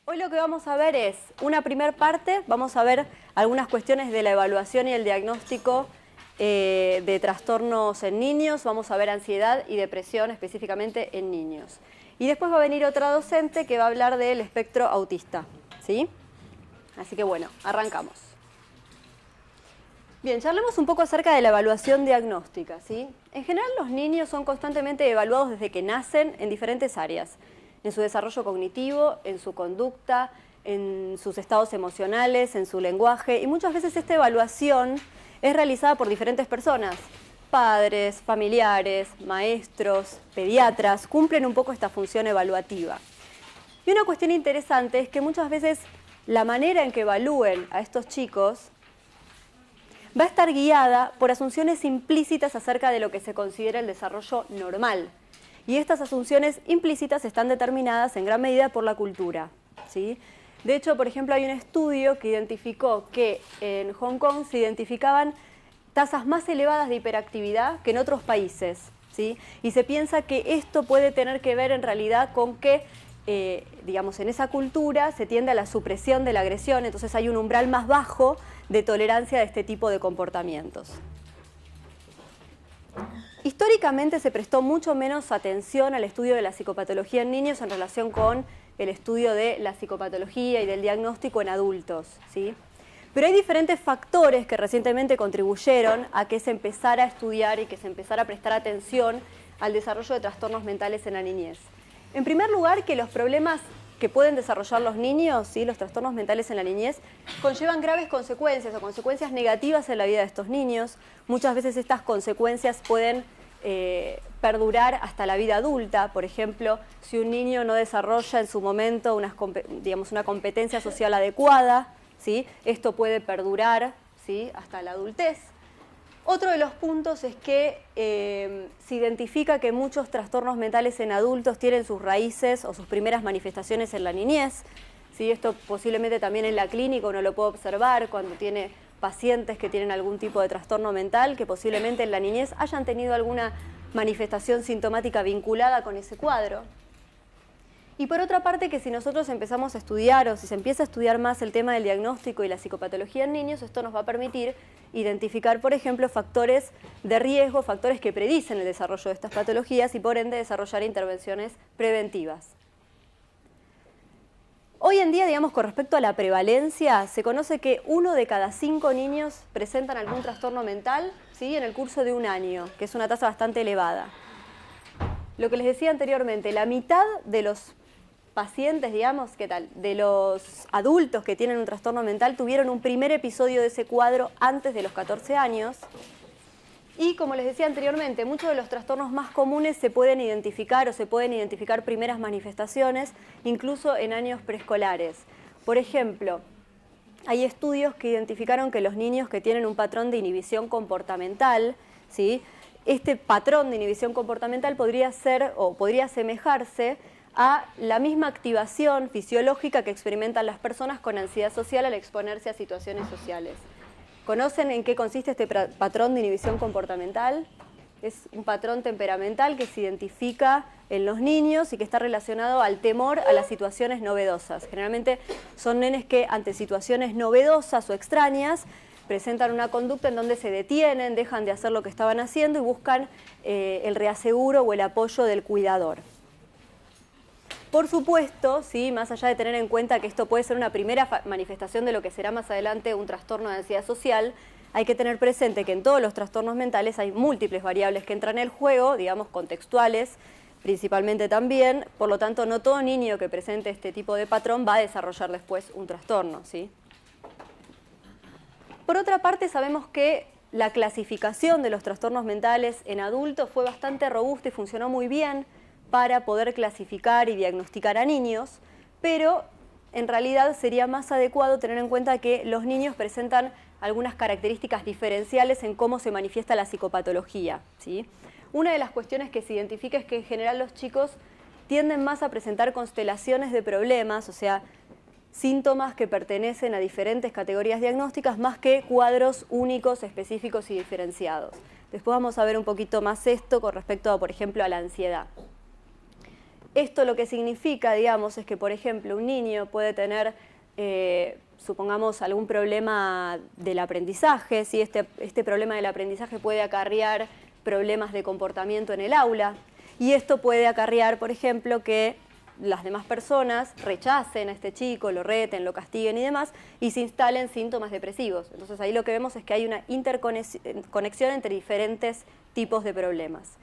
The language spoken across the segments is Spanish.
Hoy lo que vamos a ver es una primera parte, vamos a ver algunas cuestiones de la evaluación y el diagnóstico de trastornos en niños, vamos a ver ansiedad y depresión específicamente en niños. Y después va a venir otra docente que va a hablar del espectro autista, ¿sí? Así que bueno, arrancamos. Bien, charlemos un poco acerca de la evaluación diagnóstica, ¿sí? En general los niños son constantemente evaluados desde que nacen en diferentes áreas, en su desarrollo cognitivo, en su conducta, en sus estados emocionales, en su lenguaje, y muchas veces esta evaluación es realizada por diferentes personas, padres, familiares, maestros, pediatras, cumplen un poco esta función evaluativa. Y una cuestión interesante es que muchas veces la manera en que evalúen a estos chicos va a estar guiada por asunciones implícitas acerca de lo que se considera el desarrollo normal. Y estas asunciones implícitas están determinadas en gran medida por la cultura, ¿sí? De hecho, por ejemplo, hay un estudio que identificó que en Hong Kong se identificaban tasas más elevadas de hiperactividad que en otros países, ¿sí? Y se piensa que esto puede tener que ver en realidad con que, digamos, en esa cultura se tiende a la supresión de la agresión, entonces hay un umbral más bajo de tolerancia de este tipo de comportamientos. Históricamente se prestó mucho menos atención al estudio de la psicopatología en niños en relación con el estudio de la psicopatología y del diagnóstico en adultos, ¿sí? Pero hay diferentes factores que recientemente contribuyeron a que se empezara a estudiar y que se empezara a prestar atención al desarrollo de trastornos mentales en la niñez. En primer lugar, que los problemas que pueden desarrollar los niños, ¿sí?, los trastornos mentales en la niñez, conllevan graves consecuencias o consecuencias negativas en la vida de estos niños. Muchas veces estas consecuencias pueden perdurar hasta la vida adulta. Por ejemplo, si un niño no desarrolla en su momento una competencia social adecuada, ¿sí?, esto puede perdurar, ¿sí?, hasta la adultez. Otro de los puntos es que se identifica que muchos trastornos mentales en adultos tienen sus raíces o sus primeras manifestaciones en la niñez, ¿sí? Esto posiblemente también en la clínica uno lo puede observar cuando tiene pacientes que tienen algún tipo de trastorno mental, que posiblemente en la niñez hayan tenido alguna manifestación sintomática vinculada con ese cuadro. Y por otra parte, que si nosotros empezamos a estudiar o si se empieza a estudiar más el tema del diagnóstico y la psicopatología en niños, esto nos va a permitir identificar, por ejemplo, factores de riesgo, factores que predicen el desarrollo de estas patologías y por ende desarrollar intervenciones preventivas. Hoy en día, digamos, con respecto a la prevalencia, se conoce que 1 de cada 5 niños presentan algún trastorno mental, ¿sí?, en el curso de un año, que es una tasa bastante elevada. Lo que les decía anteriormente, la mitad de los pacientes, digamos, ¿qué tal?, de los adultos que tienen un trastorno mental tuvieron un primer episodio de ese cuadro antes de los 14 años. Y como les decía anteriormente, muchos de los trastornos más comunes se pueden identificar o se pueden identificar primeras manifestaciones, incluso en años preescolares. Por ejemplo, hay estudios que identificaron que los niños que tienen un patrón de inhibición comportamental, ¿sí?, este patrón de inhibición comportamental podría ser o podría asemejarse a la misma activación fisiológica que experimentan las personas con ansiedad social al exponerse a situaciones sociales. ¿Conocen en qué consiste este patrón de inhibición comportamental? Es un patrón temperamental que se identifica en los niños y que está relacionado al temor a las situaciones novedosas. Generalmente son nenes que ante situaciones novedosas o extrañas presentan una conducta en donde se detienen, dejan de hacer lo que estaban haciendo y buscan el reaseguro o el apoyo del cuidador. Por supuesto, ¿sí?, más allá de tener en cuenta que esto puede ser una primera manifestación de lo que será más adelante un trastorno de ansiedad social, hay que tener presente que en todos los trastornos mentales hay múltiples variables que entran en el juego, digamos contextuales principalmente también, por lo tanto no todo niño que presente este tipo de patrón va a desarrollar después un trastorno, ¿sí? Por otra parte, sabemos que la clasificación de los trastornos mentales en adultos fue bastante robusta y funcionó muy bien para poder clasificar y diagnosticar a niños, pero en realidad sería más adecuado tener en cuenta que los niños presentan algunas características diferenciales en cómo se manifiesta la psicopatología, ¿sí? Una de las cuestiones que se identifica es que en general los chicos tienden más a presentar constelaciones de problemas, o sea, síntomas que pertenecen a diferentes categorías diagnósticas más que cuadros únicos, específicos y diferenciados. Después vamos a ver un poquito más esto con respecto a, por ejemplo, a la ansiedad. Esto lo que significa, digamos, es que, por ejemplo, un niño puede tener, supongamos, algún problema del aprendizaje, ¿sí? Este problema del aprendizaje puede acarrear problemas de comportamiento en el aula, y esto puede acarrear, por ejemplo, que las demás personas rechacen a este chico, lo reten, lo castiguen y demás, y se instalen síntomas depresivos. Entonces ahí lo que vemos es que hay una interconexión entre diferentes tipos de problemas.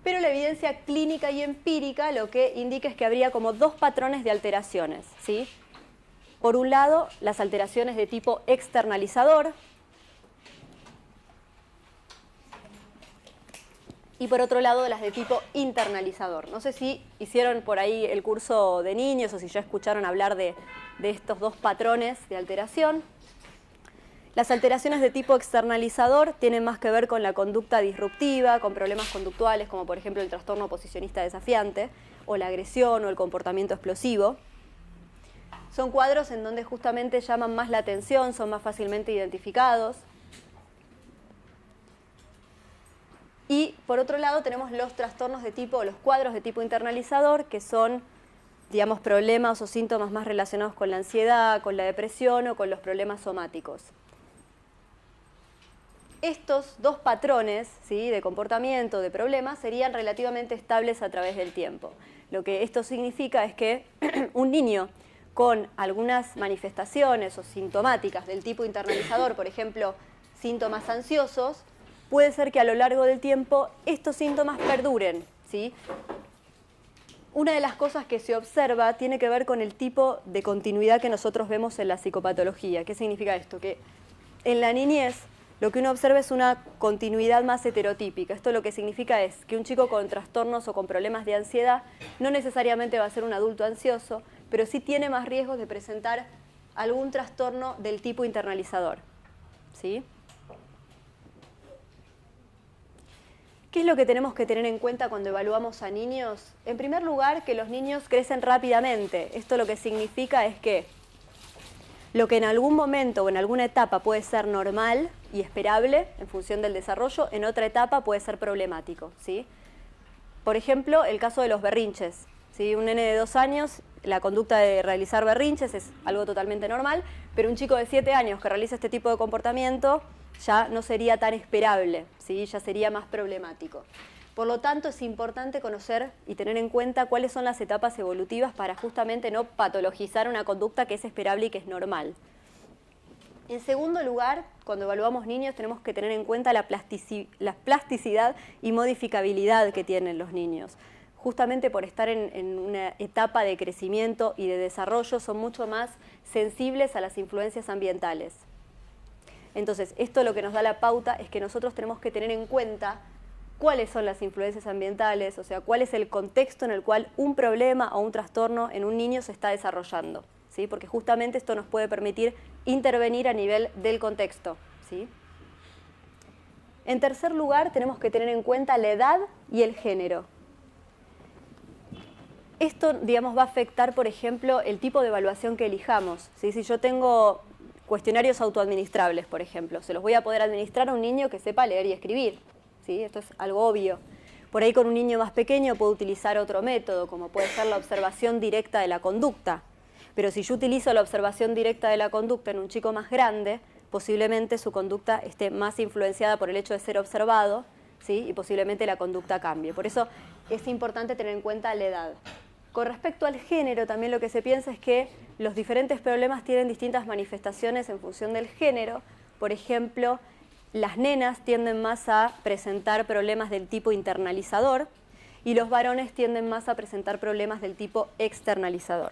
Pero la evidencia clínica y empírica lo que indica es que habría como dos patrones de alteraciones, ¿sí? Por un lado, las alteraciones de tipo externalizador, y por otro lado las de tipo internalizador. No sé si hicieron por ahí el curso de niños o si ya escucharon hablar de estos dos patrones de alteración. Las alteraciones de tipo externalizador tienen más que ver con la conducta disruptiva, con problemas conductuales como por ejemplo el trastorno oposicionista desafiante o la agresión o el comportamiento explosivo. Son cuadros en donde justamente llaman más la atención, son más fácilmente identificados. Y por otro lado tenemos los trastornos de tipo, los cuadros de tipo internalizador, que son, digamos, problemas o síntomas más relacionados con la ansiedad, con la depresión o con los problemas somáticos. Estos dos patrones, ¿sí?, de comportamiento, de problemas, serían relativamente estables a través del tiempo. Lo que esto significa es que un niño con algunas manifestaciones o sintomáticas del tipo internalizador, por ejemplo, síntomas ansiosos, puede ser que a lo largo del tiempo estos síntomas perduren, ¿sí? Una de las cosas que se observa tiene que ver con el tipo de continuidad que nosotros vemos en la psicopatología. ¿Qué significa esto? Que en la niñez lo que uno observa es una continuidad más heterotípica. Esto lo que significa es que un chico con trastornos o con problemas de ansiedad no necesariamente va a ser un adulto ansioso, pero sí tiene más riesgos de presentar algún trastorno del tipo internalizador, ¿sí? ¿Qué es lo que tenemos que tener en cuenta cuando evaluamos a niños? En primer lugar, que los niños crecen rápidamente. Esto lo que significa es que lo que en algún momento o en alguna etapa puede ser normal y esperable en función del desarrollo, en otra etapa puede ser problemático, ¿sí? Por ejemplo, el caso de los berrinches, ¿sí? Un nene de 2 años, la conducta de realizar berrinches es algo totalmente normal, pero un chico de 7 años que realiza este tipo de comportamiento ya no sería tan esperable, ¿sí? Ya sería más problemático. Por lo tanto, es importante conocer y tener en cuenta cuáles son las etapas evolutivas para justamente no patologizar una conducta que es esperable y que es normal. En segundo lugar, cuando evaluamos niños tenemos que tener en cuenta la plasticidad y modificabilidad que tienen los niños. Justamente por estar en una etapa de crecimiento y de desarrollo son mucho más sensibles a las influencias ambientales. Entonces, esto lo que nos da la pauta es que nosotros tenemos que tener en cuenta cuáles son las influencias ambientales, o sea, cuál es el contexto en el cual un problema o un trastorno en un niño se está desarrollando, ¿sí? Porque justamente esto nos puede permitir intervenir a nivel del contexto, ¿sí? En tercer lugar, tenemos que tener en cuenta la edad y el género. Esto, digamos, va a afectar, por ejemplo, el tipo de evaluación que elijamos, ¿sí? Si yo tengo cuestionarios autoadministrables, por ejemplo, se los voy a poder administrar a un niño que sepa leer y escribir, ¿sí? Esto es algo obvio. Por ahí con un niño más pequeño puedo utilizar otro método, como puede ser la observación directa de la conducta. Pero si yo utilizo la observación directa de la conducta en un chico más grande, posiblemente su conducta esté más influenciada por el hecho de ser observado, ¿sí? Y posiblemente la conducta cambie. Por eso es importante tener en cuenta la edad. Con respecto al género, también lo que se piensa es que los diferentes problemas tienen distintas manifestaciones en función del género. Por ejemplo, las nenas tienden más a presentar problemas del tipo internalizador y los varones tienden más a presentar problemas del tipo externalizador.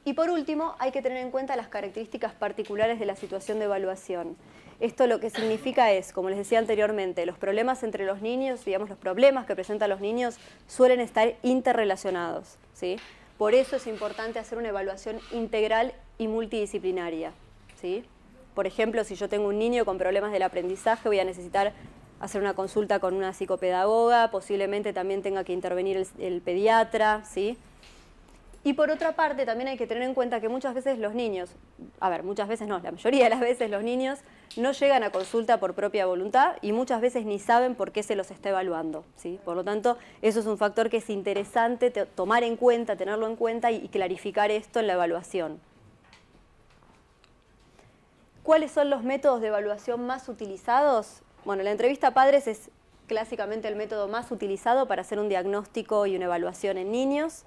Y por último, hay que tener en cuenta las características particulares de la situación de evaluación. Esto lo que significa es, como les decía anteriormente, los problemas entre los niños, digamos, los problemas que presentan los niños suelen estar interrelacionados, ¿sí? Por eso es importante hacer una evaluación integral y multidisciplinaria, ¿sí? Por ejemplo, si yo tengo un niño con problemas del aprendizaje, voy a necesitar hacer una consulta con una psicopedagoga, posiblemente también tenga que intervenir el pediatra, ¿sí? Y por otra parte, también hay que tener en cuenta que muchas veces los niños, muchas veces no, la mayoría de las veces los niños no llegan a consulta por propia voluntad y muchas veces ni saben por qué se los está evaluando, ¿sí? Por lo tanto, eso es un factor que es interesante tomar en cuenta, tenerlo en cuenta y clarificar esto en la evaluación. ¿Cuáles son los métodos de evaluación más utilizados? Bueno, la entrevista a padres es clásicamente el método más utilizado para hacer un diagnóstico y una evaluación en niños.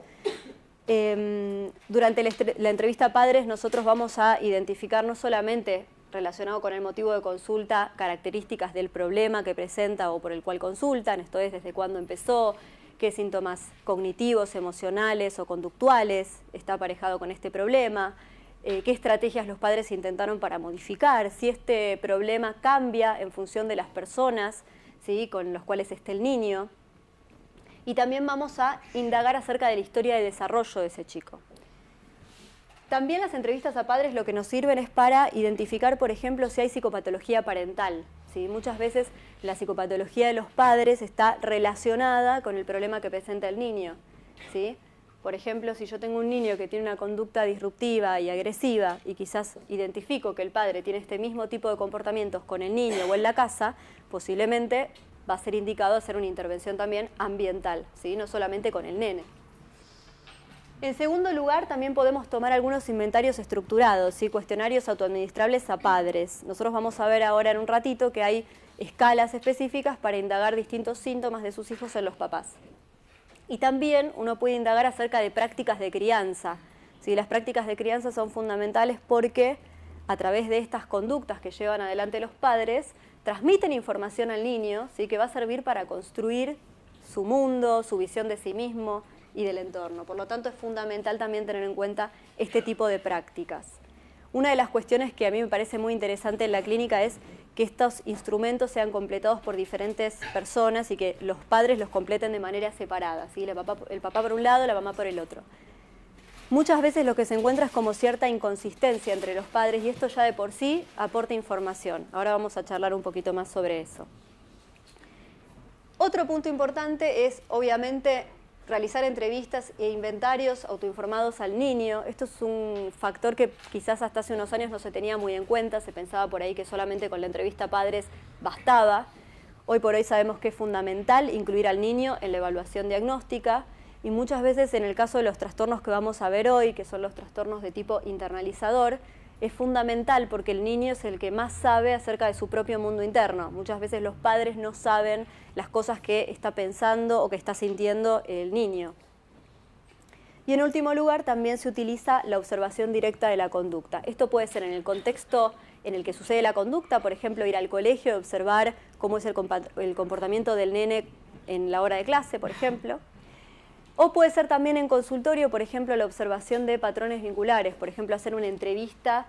Durante la entrevista a padres nosotros vamos a identificar no solamente relacionado con el motivo de consulta, características del problema que presenta o por el cual consultan, esto es, desde cuándo empezó, qué síntomas cognitivos, emocionales o conductuales está aparejado con este problema, qué estrategias los padres intentaron para modificar, si este problema cambia en función de las personas, ¿sí?, con los cuales esté el niño. Y también vamos a indagar acerca de la historia de desarrollo de ese chico. También las entrevistas a padres lo que nos sirven es para identificar, por ejemplo, si hay psicopatología parental, ¿sí? Muchas veces la psicopatología de los padres está relacionada con el problema que presenta el niño, ¿sí? Por ejemplo, si yo tengo un niño que tiene una conducta disruptiva y agresiva y quizás identifico que el padre tiene este mismo tipo de comportamientos con el niño o en la casa, posiblemente va a ser indicado hacer una intervención también ambiental, ¿sí? No solamente con el nene. En segundo lugar, también podemos tomar algunos inventarios estructurados, ¿sí? Cuestionarios autoadministrables a padres. Nosotros vamos a ver ahora en un ratito que hay escalas específicas para indagar distintos síntomas de sus hijos en los papás. Y también uno puede indagar acerca de prácticas de crianza, ¿sí? Las prácticas de crianza son fundamentales porque a través de estas conductas que llevan adelante los padres, transmiten información al niño, ¿sí?, que va a servir para construir su mundo, su visión de sí mismo y del entorno. Por lo tanto, es fundamental también tener en cuenta este tipo de prácticas. Una de las cuestiones que a mí me parece muy interesante en la clínica es que estos instrumentos sean completados por diferentes personas y que los padres los completen de manera separada, ¿sí? El papá por un lado, la mamá por el otro. Muchas veces lo que se encuentra es como cierta inconsistencia entre los padres y esto ya de por sí aporta información. Ahora vamos a charlar un poquito más sobre eso. Otro punto importante es, obviamente, realizar entrevistas e inventarios autoinformados al niño. Esto es un factor que quizás hasta hace unos años no se tenía muy en cuenta, se pensaba por ahí que solamente con la entrevista a padres bastaba. Hoy por hoy sabemos que es fundamental incluir al niño en la evaluación diagnóstica y muchas veces en el caso de los trastornos que vamos a ver hoy, que son los trastornos de tipo internalizador, es fundamental porque el niño es el que más sabe acerca de su propio mundo interno. Muchas veces los padres no saben las cosas que está pensando o que está sintiendo el niño. Y en último lugar, también se utiliza la observación directa de la conducta. Esto puede ser en el contexto en el que sucede la conducta, por ejemplo, ir al colegio y observar cómo es el comportamiento del nene en la hora de clase, por ejemplo. O puede ser también en consultorio, por ejemplo, la observación de patrones vinculares, por ejemplo, hacer una entrevista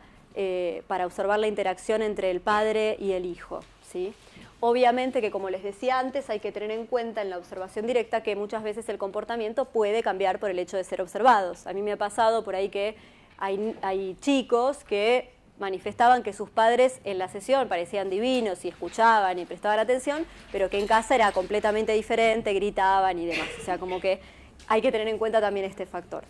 para observar la interacción entre el padre y el hijo, ¿sí? Obviamente que, como les decía antes, hay que tener en cuenta en la observación directa que muchas veces el comportamiento puede cambiar por el hecho de ser observados. A mí me ha pasado por ahí que hay chicos que manifestaban que sus padres en la sesión parecían divinos y escuchaban y prestaban atención, pero que en casa era completamente diferente, gritaban y demás. O sea, como que hay que tener en cuenta también este factor.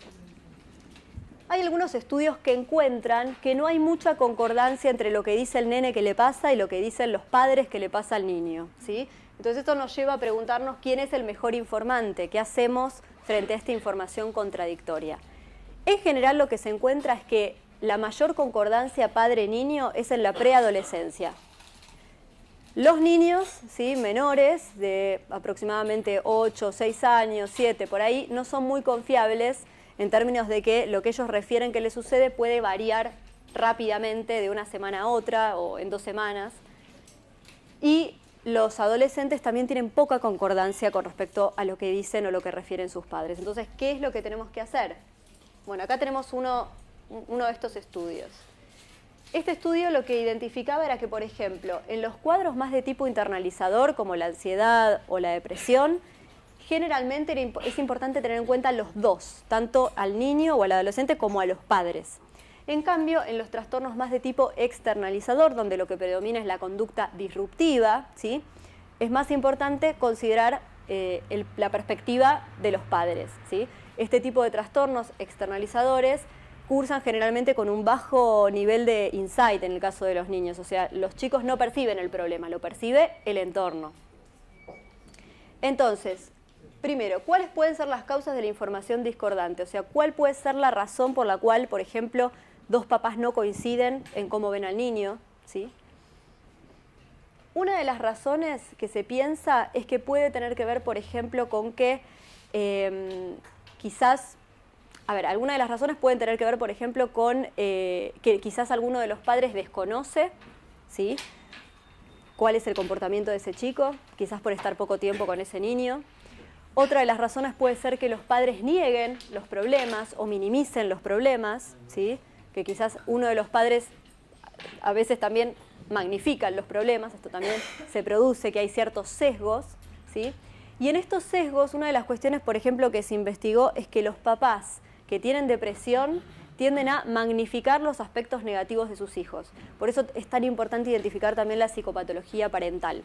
Hay algunos estudios que encuentran que no hay mucha concordancia entre lo que dice el nene que le pasa y lo que dicen los padres que le pasa al niño, ¿sí? Entonces esto nos lleva a preguntarnos quién es el mejor informante, qué hacemos frente a esta información contradictoria. En general lo que se encuentra es que la mayor concordancia padre-niño es en la preadolescencia. Los niños, ¿sí?, menores de aproximadamente 8, 6 años, 7, por ahí, no son muy confiables en términos de que lo que ellos refieren que les sucede puede variar rápidamente de una semana a otra o en 2 semanas. Y los adolescentes también tienen poca concordancia con respecto a lo que dicen o lo que refieren sus padres. Entonces, ¿qué es lo que tenemos que hacer? Bueno, acá tenemos uno de estos estudios. Este estudio lo que identificaba era que, por ejemplo, en los cuadros más de tipo internalizador, como la ansiedad o la depresión, generalmente es importante tener en cuenta los dos, tanto al niño o al adolescente como a los padres. En cambio, en los trastornos más de tipo externalizador, donde lo que predomina es la conducta disruptiva, ¿sí?, es más importante considerar la perspectiva de los padres, ¿sí? Este tipo de trastornos externalizadores, cursan generalmente con un bajo nivel de insight en el caso de los niños. O sea, los chicos no perciben el problema, lo percibe el entorno. Entonces, primero, ¿cuáles pueden ser las causas de la información discordante? O sea, ¿cuál puede ser la razón por la cual, por ejemplo, dos papás no coinciden en cómo ven al niño? ¿Sí? Una de las razones que se piensa es que puede tener que ver, por ejemplo, con que quizás, algunas de las razones pueden tener que ver, por ejemplo, con que quizás alguno de los padres desconoce, ¿sí?, cuál es el comportamiento de ese chico, quizás por estar poco tiempo con ese niño. Otra de las razones puede ser que los padres nieguen los problemas o minimicen los problemas, ¿sí?, que quizás uno de los padres a veces también magnifican los problemas, esto también se produce, que hay ciertos sesgos, ¿sí? Y en estos sesgos, una de las cuestiones, por ejemplo, que se investigó es que los papás que tienen depresión tienden a magnificar los aspectos negativos de sus hijos. Por eso es tan importante identificar también la psicopatología parental.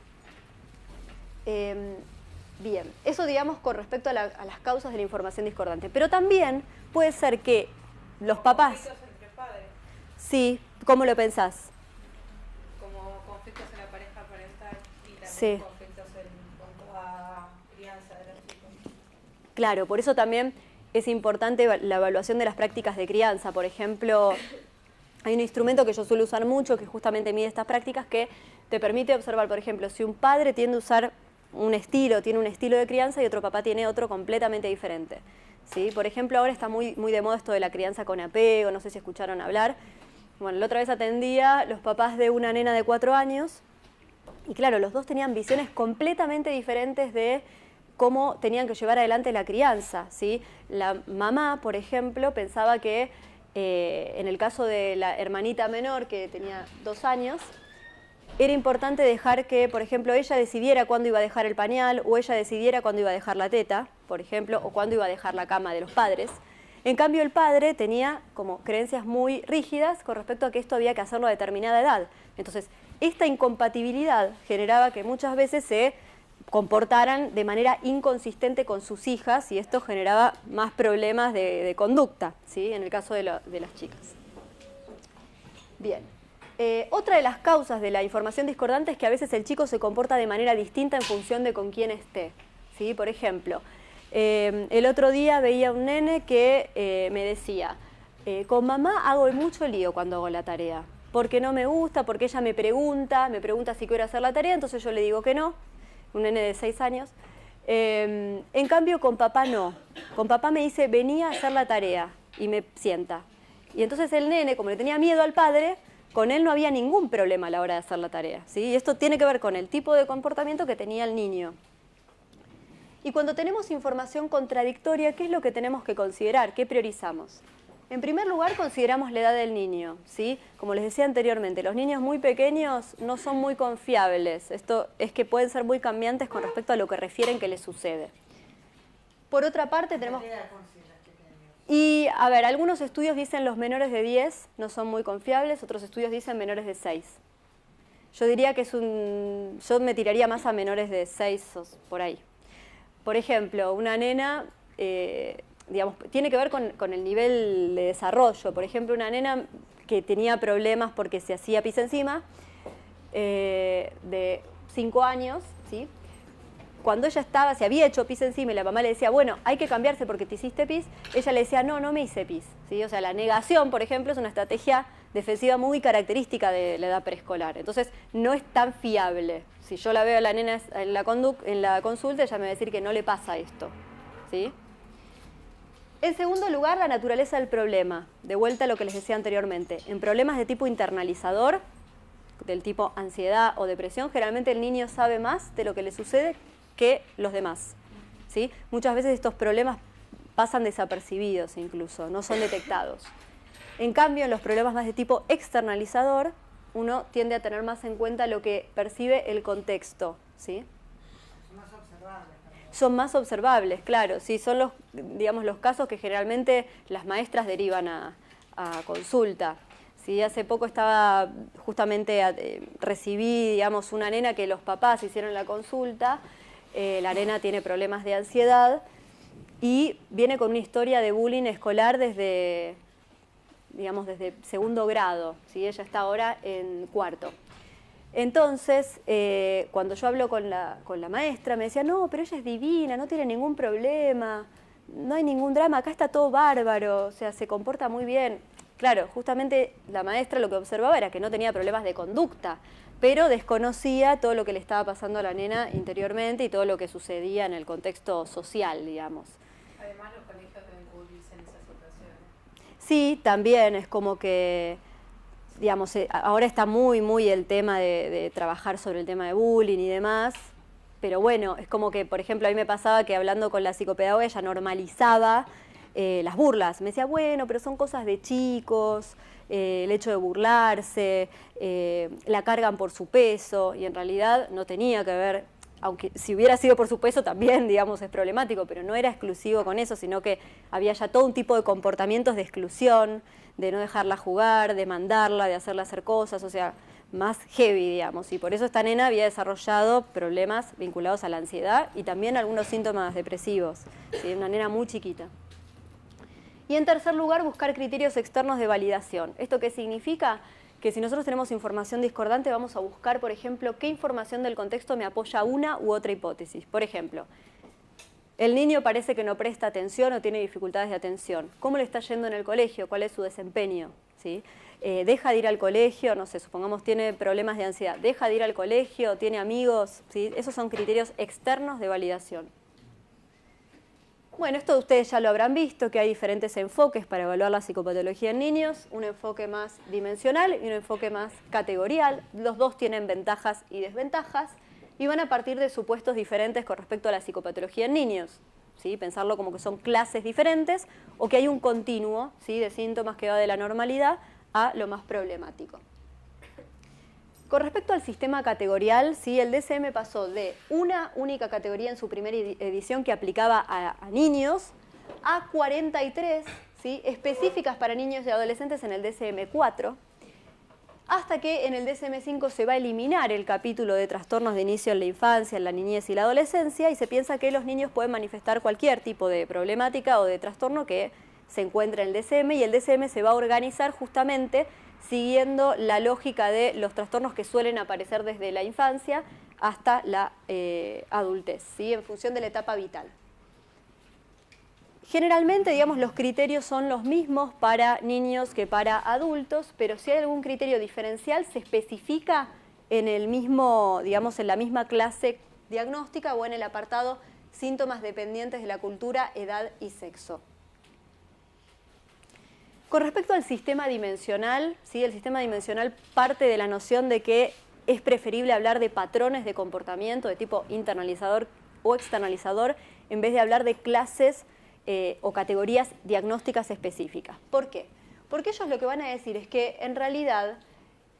Bien, eso digamos con respecto a las causas de la información discordante. Pero también puede ser que los papás... ¿Conflictos entre padres? Sí, ¿cómo lo pensás? Como conflictos en la pareja parental y también Sí. conflictos en cuanto a crianza de los hijos. Claro, por eso también es importante la evaluación de las prácticas de crianza. Por ejemplo, hay un instrumento que yo suelo usar mucho que justamente mide estas prácticas que te permite observar, por ejemplo, si un padre tiende a usar tiene un estilo de crianza y otro papá tiene otro completamente diferente. ¿Sí? Por ejemplo, ahora está muy de moda esto de la crianza con apego, no sé si escucharon hablar. Bueno, la otra vez atendía los papás de una nena de 4 años y claro, los dos tenían visiones completamente diferentes de cómo tenían que llevar adelante la crianza, ¿sí? La mamá, por ejemplo, pensaba que en el caso de la hermanita menor, que tenía 2 años, era importante dejar que, por ejemplo, ella decidiera cuándo iba a dejar el pañal o ella decidiera cuándo iba a dejar la teta, por ejemplo, o cuándo iba a dejar la cama de los padres. En cambio, el padre tenía como creencias muy rígidas con respecto a que esto había que hacerlo a determinada edad. Entonces, esta incompatibilidad generaba que muchas veces se comportaran de manera inconsistente con sus hijas y esto generaba más problemas de conducta, ¿sí?, en el caso de las chicas. Bien. Otra de las causas de la información discordante es que a veces el chico se comporta de manera distinta en función de con quién esté, ¿sí? Por ejemplo, el otro día veía un nene que me decía, con mamá hago mucho lío cuando hago la tarea, porque no me gusta, porque ella me pregunta si quiero hacer la tarea, entonces yo le digo que no, un nene de 6 años. En cambio con papá no, con papá me dice vení a hacer la tarea y me sienta. Y entonces el nene, como le tenía miedo al padre, con él no había ningún problema a la hora de hacer la tarea, ¿sí? Y esto tiene que ver con el tipo de comportamiento que tenía el niño. Y cuando tenemos información contradictoria, ¿qué es lo que tenemos que considerar? ¿Qué priorizamos? En primer lugar, consideramos la edad del niño, ¿sí? Como les decía anteriormente, los niños muy pequeños no son muy confiables. Esto es que pueden ser muy cambiantes con respecto a lo que refieren que les sucede. Por otra parte, tenemos... Y, a ver, algunos estudios dicen los menores de 10 no son muy confiables, otros estudios dicen menores de 6. Yo diría que yo me tiraría más a menores de 6 o por ahí. Por ejemplo, una nena, digamos, tiene que ver con el nivel de desarrollo. Por ejemplo, una nena que tenía problemas porque se hacía pis encima, de 5 años, ¿sí? Cuando ella se había hecho pis encima y la mamá le decía, bueno, hay que cambiarse porque te hiciste pis, ella le decía, no me hice pis, ¿sí? O sea, la negación, por ejemplo, es una estrategia defensiva muy característica de la edad preescolar. Entonces, no es tan fiable. Si yo la veo a la nena en la consulta, ella me va a decir que no le pasa esto, ¿sí? En segundo lugar, la naturaleza del problema. De vuelta a lo que les decía anteriormente. En problemas de tipo internalizador, del tipo ansiedad o depresión, generalmente el niño sabe más de lo que le sucede que los demás, ¿sí? Muchas veces estos problemas pasan desapercibidos incluso, no son detectados. En cambio, en los problemas más de tipo externalizador, uno tiende a tener más en cuenta lo que percibe el contexto, ¿sí? Son más observables también. Son más observables, claro, sí, son digamos, los casos que generalmente las maestras derivan a consulta. Sí, hace poco recibí, digamos, una nena que los papás hicieron la consulta. La nena tiene problemas de ansiedad y viene con una historia de bullying escolar desde digamos, desde segundo grado, ¿sí? Ella está ahora en cuarto. Entonces, cuando yo hablo con la maestra, me decía, no, pero ella es divina, no tiene ningún problema, no hay ningún drama, acá está todo bárbaro, o sea, se comporta muy bien. Claro, justamente la maestra lo que observaba era que no tenía problemas de conducta, pero desconocía todo lo que le estaba pasando a la nena interiormente y todo lo que sucedía en el contexto social, digamos. Además, los colegios deben cubrirse en esas situaciones. Sí, también es como que, digamos, ahora está muy el tema de trabajar sobre el tema de bullying y demás, pero bueno, es como que, por ejemplo, a mí me pasaba que hablando con la psicopedagoga ella normalizaba las burlas. Me decía, bueno, pero son cosas de chicos, el hecho de burlarse, la cargan por su peso, y en realidad no tenía que ver, aunque si hubiera sido por su peso también, digamos, es problemático, pero no era exclusivo con eso, sino que había ya todo un tipo de comportamientos de exclusión, de no dejarla jugar, de mandarla, de hacerla hacer cosas, o sea, más heavy, digamos, y por eso esta nena había desarrollado problemas vinculados a la ansiedad y también algunos síntomas depresivos, ¿sí? Una nena muy chiquita. Y en tercer lugar, buscar criterios externos de validación. ¿Esto qué significa? Que si nosotros tenemos información discordante, vamos a buscar, por ejemplo, qué información del contexto me apoya una u otra hipótesis. Por ejemplo, el niño parece que no presta atención o tiene dificultades de atención. ¿Cómo le está yendo en el colegio? ¿Cuál es su desempeño? ¿Sí? Deja de ir al colegio, no sé, supongamos tiene problemas de ansiedad. Deja de ir al colegio, tiene amigos, ¿sí? Esos son criterios externos de validación. Bueno, esto ustedes ya lo habrán visto, que hay diferentes enfoques para evaluar la psicopatología en niños, un enfoque más dimensional y un enfoque más categorial. Los dos tienen ventajas y desventajas y van a partir de supuestos diferentes con respecto a la psicopatología en niños. ¿Sí? Pensarlo como que son clases diferentes o que hay un continuo, ¿sí? De síntomas que va de la normalidad a lo más problemático. Con respecto al sistema categorial, ¿sí? El DSM pasó de una única categoría en su primera edición que aplicaba a niños a 43, ¿sí? Específicas para niños y adolescentes en el DSM-4, hasta que en el DSM-5 se va a eliminar el capítulo de trastornos de inicio en la infancia, en la niñez y la adolescencia, y se piensa que los niños pueden manifestar cualquier tipo de problemática o de trastorno que se encuentre en el DSM, y el DSM se va a organizar justamente siguiendo la lógica de los trastornos que suelen aparecer desde la infancia hasta la adultez, ¿sí? En función de la etapa vital. Generalmente, digamos, los criterios son los mismos para niños que para adultos, pero si hay algún criterio diferencial se especifica en el mismo, digamos, en la misma clase diagnóstica o en el apartado síntomas dependientes de la cultura, edad y sexo. Con respecto al sistema dimensional, ¿sí? El sistema dimensional parte de la noción de que es preferible hablar de patrones de comportamiento de tipo internalizador o externalizador en vez de hablar de clases o categorías diagnósticas específicas. ¿Por qué? Porque ellos lo que van a decir es que en realidad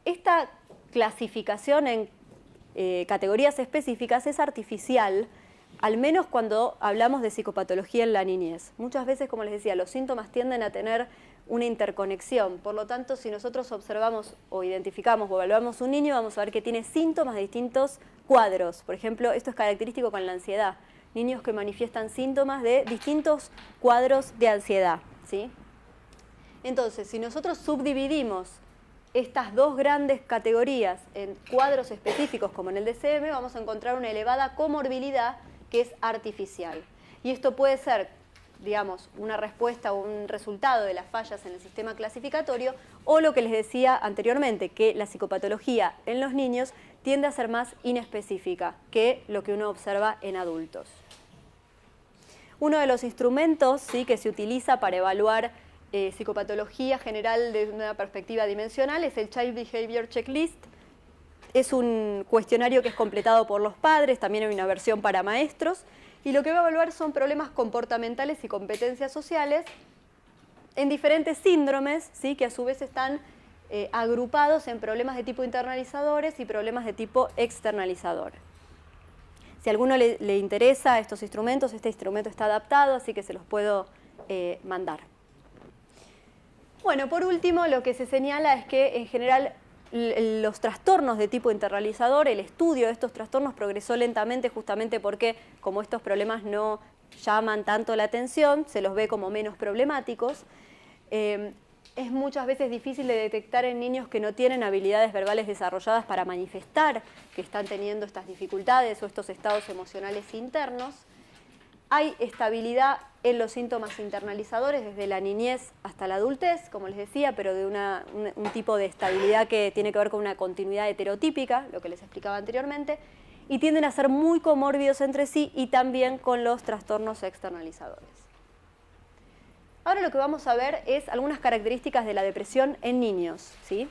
esta clasificación en categorías específicas es artificial, al menos cuando hablamos de psicopatología en la niñez. Muchas veces, como les decía, los síntomas tienden a tener una interconexión. Por lo tanto, si nosotros observamos o identificamos o evaluamos un niño, vamos a ver que tiene síntomas de distintos cuadros. Por ejemplo, esto es característico con la ansiedad. Niños que manifiestan síntomas de distintos cuadros de ansiedad, ¿sí? Entonces, si nosotros subdividimos estas dos grandes categorías en cuadros específicos como en el DSM, vamos a encontrar una elevada comorbilidad que es artificial. Y esto puede ser, digamos, una respuesta o un resultado de las fallas en el sistema clasificatorio, o lo que les decía anteriormente, que la psicopatología en los niños tiende a ser más inespecífica que lo que uno observa en adultos. Uno de los instrumentos, ¿sí?, que se utiliza para evaluar psicopatología general desde una perspectiva dimensional es el Child Behavior Checklist. Es un cuestionario que es completado por los padres, también hay una versión para maestros, y lo que va a evaluar son problemas comportamentales y competencias sociales en diferentes síndromes, ¿sí?, que a su vez están agrupados en problemas de tipo internalizadores y problemas de tipo externalizador. Si a alguno le interesa estos instrumentos, este instrumento está adaptado, así que se los puedo mandar. Bueno, por último, lo que se señala es que en general los trastornos de tipo internalizador, el estudio de estos trastornos progresó lentamente justamente porque como estos problemas no llaman tanto la atención, se los ve como menos problemáticos. Es muchas veces difícil de detectar en niños que no tienen habilidades verbales desarrolladas para manifestar que están teniendo estas dificultades o estos estados emocionales internos. Hay estabilidad en los síntomas internalizadores desde la niñez hasta la adultez, como les decía, pero de un tipo de estabilidad que tiene que ver con una continuidad heterotípica, lo que les explicaba anteriormente, y tienden a ser muy comórbidos entre sí y también con los trastornos externalizadores. Ahora lo que vamos a ver es algunas características de la depresión en niños, ¿sí?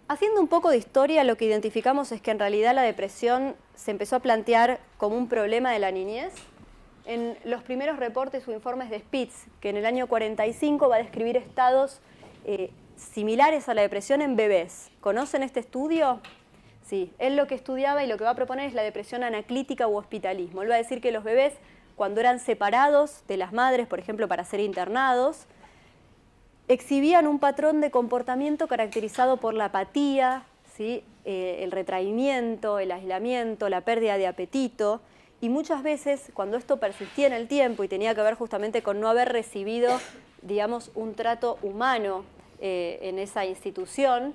Haciendo un poco de historia, lo que identificamos es que en realidad la depresión se empezó a plantear como un problema de la niñez en los primeros reportes o informes de Spitz, que en el año 45 va a describir estados similares a la depresión en bebés. ¿Conocen este estudio? Sí, él lo que estudiaba y lo que va a proponer es la depresión anaclítica u hospitalismo. Él va a decir que los bebés, cuando eran separados de las madres, por ejemplo, para ser internados, exhibían un patrón de comportamiento caracterizado por la apatía, ¿sí? El retraimiento, el aislamiento, la pérdida de apetito, y muchas veces, cuando esto persistía en el tiempo y tenía que ver justamente con no haber recibido, digamos, un trato humano en esa institución,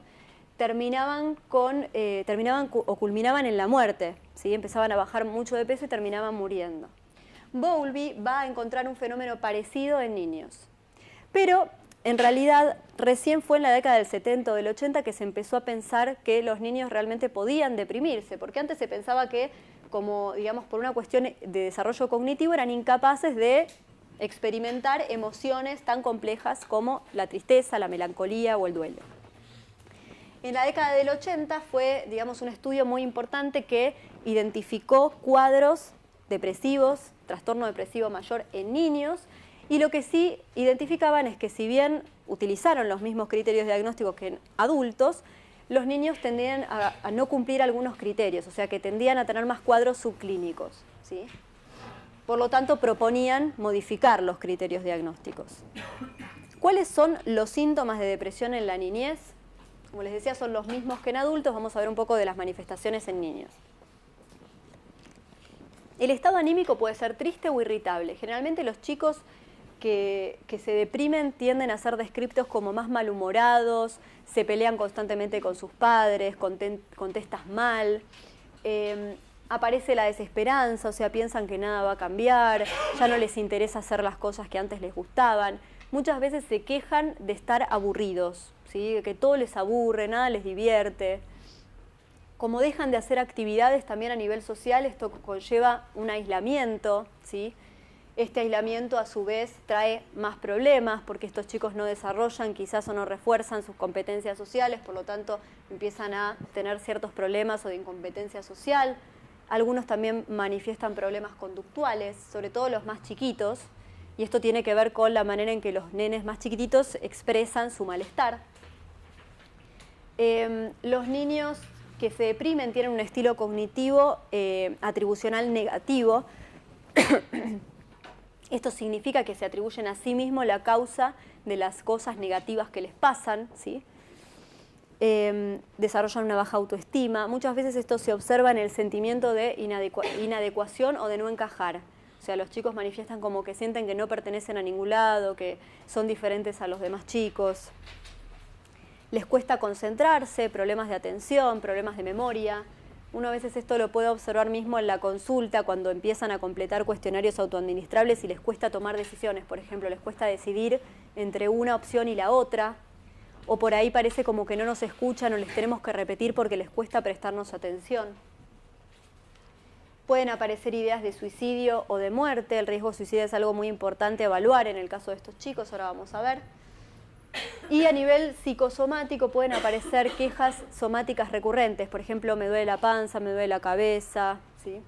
terminaban o culminaban en la muerte, ¿sí? Empezaban a bajar mucho de peso y terminaban muriendo. Bowlby va a encontrar un fenómeno parecido en niños. Pero, en realidad, recién fue en la década del 70 o del 80 que se empezó a pensar que los niños realmente podían deprimirse, porque antes se pensaba que, como, digamos, por una cuestión de desarrollo cognitivo, eran incapaces de experimentar emociones tan complejas como la tristeza, la melancolía o el duelo. En la década del 80 fue, digamos, un estudio muy importante que identificó cuadros depresivos, trastorno depresivo mayor en niños, y lo que sí identificaban es que si bien utilizaron los mismos criterios diagnósticos que en adultos, los niños tendían a no cumplir algunos criterios, o sea que tendían a tener más cuadros subclínicos, ¿sí? Por lo tanto, proponían modificar los criterios diagnósticos. ¿Cuáles son los síntomas de depresión en la niñez? Como les decía, son los mismos que en adultos. Vamos a ver un poco de las manifestaciones en niños. El estado anímico puede ser triste o irritable. Generalmente los chicos que se deprimen tienden a ser descritos como más malhumorados, se pelean constantemente con sus padres, contestas mal, aparece la desesperanza, o sea, piensan que nada va a cambiar, ya no les interesa hacer las cosas que antes les gustaban. Muchas veces se quejan de estar aburridos, ¿sí? De que todo les aburre, nada les divierte. Como dejan de hacer actividades también a nivel social, esto conlleva un aislamiento, ¿sí? Este aislamiento a su vez trae más problemas porque estos chicos no desarrollan quizás o no refuerzan sus competencias sociales, por lo tanto empiezan a tener ciertos problemas o de incompetencia social. Algunos también manifiestan problemas conductuales, sobre todo los más chiquitos, y esto tiene que ver con la manera en que los nenes más chiquititos expresan su malestar. Los niños que se deprimen tienen un estilo cognitivo atribucional negativo. Esto significa que se atribuyen a sí mismos la causa de las cosas negativas que les pasan, ¿sí? Desarrollan una baja autoestima. Muchas veces esto se observa en el sentimiento de inadecuación o de no encajar. O sea, los chicos manifiestan como que sienten que no pertenecen a ningún lado, que son diferentes a los demás chicos. Les cuesta concentrarse, problemas de atención, problemas de memoria. Uno a veces esto lo puede observar mismo en la consulta cuando empiezan a completar cuestionarios autoadministrables y les cuesta tomar decisiones. Por ejemplo, les cuesta decidir entre una opción y la otra. O por ahí parece como que no nos escuchan o les tenemos que repetir porque les cuesta prestarnos atención. Pueden aparecer ideas de suicidio o de muerte. El riesgo de suicidio es algo muy importante a evaluar en el caso de estos chicos, ahora vamos a ver. Y a nivel psicosomático pueden aparecer quejas somáticas recurrentes, por ejemplo, me duele la panza, me duele la cabeza, ¿sí?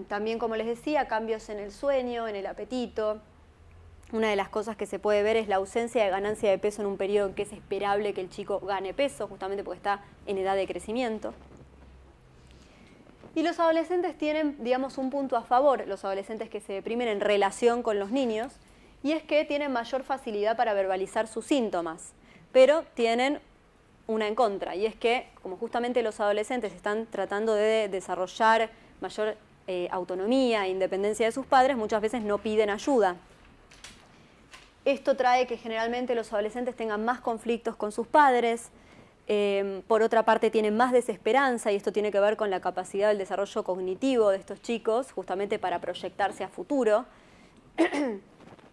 También, como les decía, cambios en el sueño, en el apetito. Una de las cosas que se puede ver es la ausencia de ganancia de peso en un periodo en que es esperable que el chico gane peso, justamente porque está en edad de crecimiento. Y los adolescentes tienen, digamos, un punto a favor, los adolescentes que se deprimen en relación con los niños, y es que tienen mayor facilidad para verbalizar sus síntomas, pero tienen una en contra, y es que, como justamente los adolescentes están tratando de desarrollar mayor autonomía e independencia de sus padres, muchas veces no piden ayuda. Esto trae que generalmente los adolescentes tengan más conflictos con sus padres. Por otra parte, tienen más desesperanza, y esto tiene que ver con la capacidad del desarrollo cognitivo de estos chicos, justamente para proyectarse a futuro.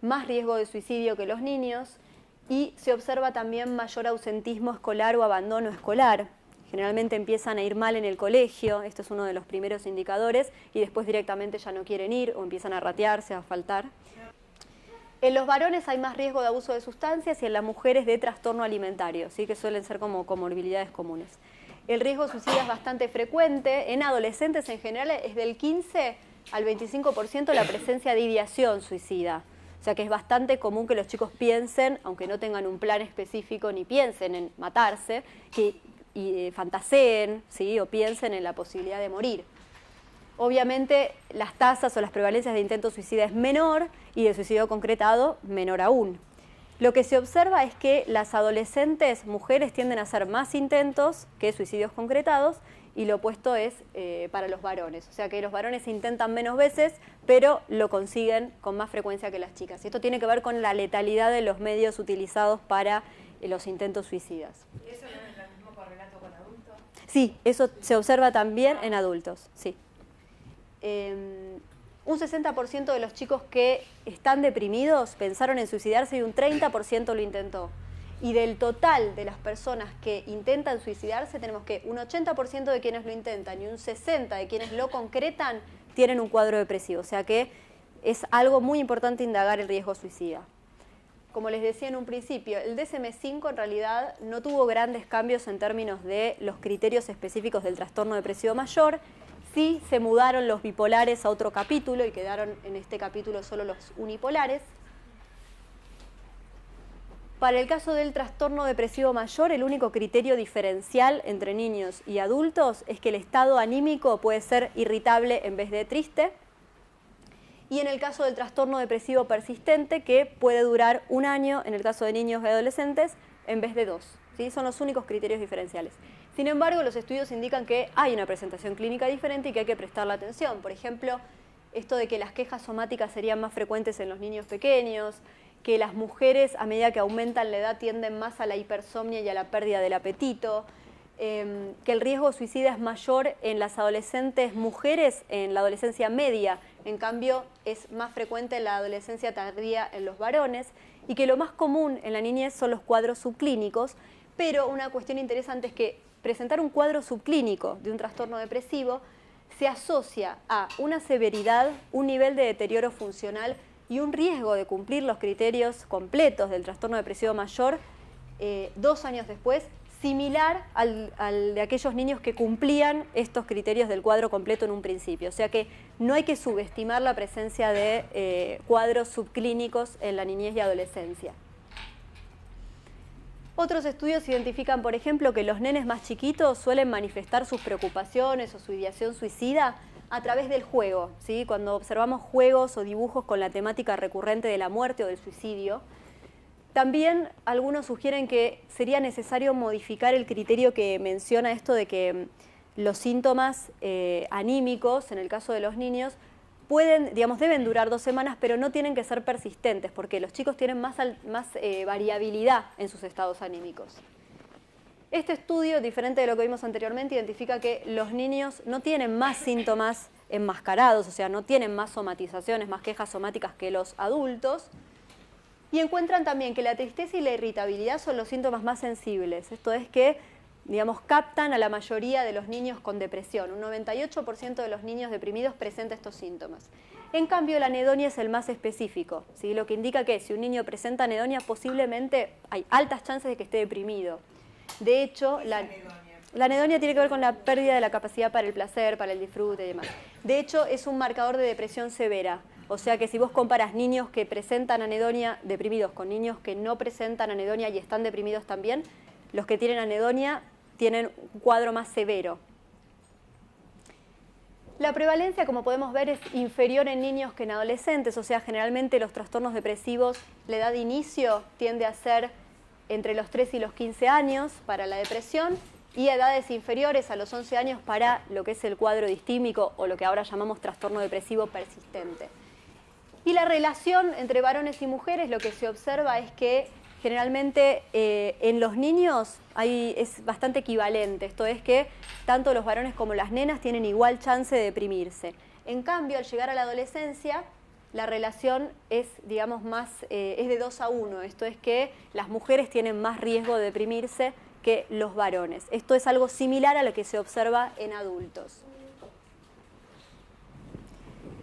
Más riesgo de suicidio que los niños, y se observa también mayor ausentismo escolar o abandono escolar. Generalmente empiezan a ir mal en el colegio, esto es uno de los primeros indicadores, y después directamente ya no quieren ir o empiezan a ratearse, a faltar. En los varones hay más riesgo de abuso de sustancias y en las mujeres de trastorno alimentario, ¿sí? Que suelen ser como comorbilidades comunes. El riesgo suicida es bastante frecuente. En adolescentes en general es del 15 al 25% la presencia de ideación suicida. O sea que es bastante común que los chicos piensen, aunque no tengan un plan específico ni piensen en matarse, y fantaseen, ¿sí? O piensen en la posibilidad de morir. Obviamente las tasas o las prevalencias de intento suicida es menor y de suicidio concretado menor aún. Lo que se observa es que las adolescentes mujeres tienden a hacer más intentos que suicidios concretados, y lo opuesto es para los varones. O sea que los varones intentan menos veces, pero lo consiguen con más frecuencia que las chicas. Y esto tiene que ver con la letalidad de los medios utilizados para los intentos suicidas. ¿Y eso no es el mismo correlato con adultos? Sí, eso se observa también en adultos, sí. Un 60% de los chicos que están deprimidos pensaron en suicidarse y un 30% lo intentó. Y del total de las personas que intentan suicidarse, tenemos que un 80% de quienes lo intentan y un 60% de quienes lo concretan tienen un cuadro depresivo. O sea que es algo muy importante indagar el riesgo suicida. Como les decía en un principio, el DSM-5 en realidad no tuvo grandes cambios en términos de los criterios específicos del trastorno depresivo mayor. Sí se mudaron los bipolares a otro capítulo y quedaron en este capítulo solo los unipolares. Para el caso del trastorno depresivo mayor, el único criterio diferencial entre niños y adultos es que el estado anímico puede ser irritable en vez de triste. Y en el caso del trastorno depresivo persistente, que puede durar 1 año en el caso de niños y adolescentes en vez de 2. ¿Sí? Son los únicos criterios diferenciales. Sin embargo, los estudios indican que hay una presentación clínica diferente y que hay que prestarle atención. Por ejemplo, esto de que las quejas somáticas serían más frecuentes en los niños pequeños, que las mujeres a medida que aumentan la edad tienden más a la hipersomnia y a la pérdida del apetito, que el riesgo suicida es mayor en las adolescentes mujeres en la adolescencia media, en cambio es más frecuente en la adolescencia tardía en los varones, y que lo más común en la niñez son los cuadros subclínicos, pero una cuestión interesante es que presentar un cuadro subclínico de un trastorno depresivo se asocia a una severidad, un nivel de deterioro funcional y un riesgo de cumplir los criterios completos del trastorno depresivo mayor 2 años después, similar al de aquellos niños que cumplían estos criterios del cuadro completo en un principio. O sea que no hay que subestimar la presencia de cuadros subclínicos en la niñez y adolescencia. Otros estudios identifican, por ejemplo, que los nenes más chiquitos suelen manifestar sus preocupaciones o su ideación suicida a través del juego, ¿sí? Cuando observamos juegos o dibujos con la temática recurrente de la muerte o del suicidio. También algunos sugieren que sería necesario modificar el criterio que menciona esto de que los síntomas anímicos, en el caso de los niños, deben durar 2 semanas, pero no tienen que ser persistentes, porque los chicos tienen más variabilidad en sus estados anímicos. Este estudio, diferente de lo que vimos anteriormente, identifica que los niños no tienen más síntomas enmascarados, o sea, no tienen más somatizaciones, más quejas somáticas que los adultos, y encuentran también que la tristeza y la irritabilidad son los síntomas más sensibles. Esto es que, captan a la mayoría de los niños con depresión. Un 98% de los niños deprimidos presenta estos síntomas. En cambio, la anedonia es el más específico, ¿sí? Lo que indica que si un niño presenta anedonia, posiblemente hay altas chances de que esté deprimido. De hecho, la anedonia tiene que ver con la pérdida de la capacidad para el placer, para el disfrute y demás. De hecho, es un marcador de depresión severa. O sea que si vos comparas niños que presentan anedonia deprimidos con niños que no presentan anedonia y están deprimidos también, los que tienen anedonia tienen un cuadro más severo. La prevalencia, como podemos ver, es inferior en niños que en adolescentes, o sea, generalmente los trastornos depresivos, la edad de inicio tiende a ser entre los 3 y los 15 años para la depresión y edades inferiores a los 11 años para lo que es el cuadro distímico o lo que ahora llamamos trastorno depresivo persistente. Y la relación entre varones y mujeres, lo que se observa es que generalmente en los niños es bastante equivalente. Esto es que tanto los varones como las nenas tienen igual chance de deprimirse. En cambio, al llegar a la adolescencia, la relación es, digamos, es de 2-1. Esto es que las mujeres tienen más riesgo de deprimirse que los varones. Esto es algo similar a lo que se observa en adultos.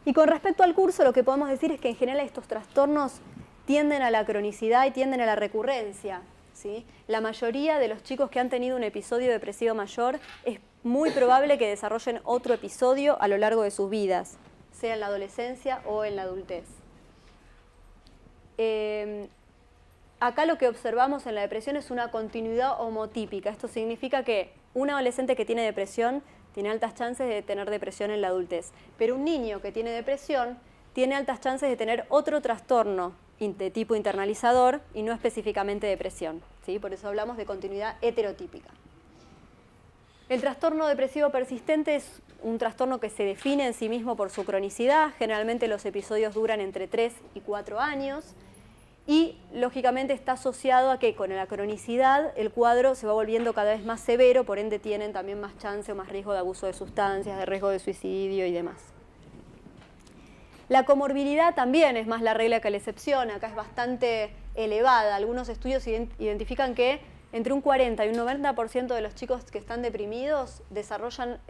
Y con respecto al curso, lo que podemos decir es que en general estos trastornos tienden a la cronicidad y tienden a la recurrencia, ¿sí? La mayoría de los chicos que han tenido un episodio depresivo mayor es muy probable que desarrollen otro episodio a lo largo de sus vidas, sea en la adolescencia o en la adultez. Acá lo que observamos en la depresión es una continuidad homotípica. Esto significa que un adolescente que tiene depresión tiene altas chances de tener depresión en la adultez. Pero un niño que tiene depresión tiene altas chances de tener otro trastorno de tipo internalizador y no específicamente depresión, ¿sí? Por eso hablamos de continuidad heterotípica. El trastorno depresivo persistente es un trastorno que se define en sí mismo por su cronicidad. Generalmente los episodios duran entre 3 y 4 años. Y, lógicamente, está asociado a que con la cronicidad el cuadro se va volviendo cada vez más severo, por ende tienen también más chance o más riesgo de abuso de sustancias, de riesgo de suicidio y demás. La comorbilidad también es más la regla que la excepción, acá es bastante elevada. Algunos estudios identifican que entre un 40 y un 90% de los chicos que están deprimidos desarrollan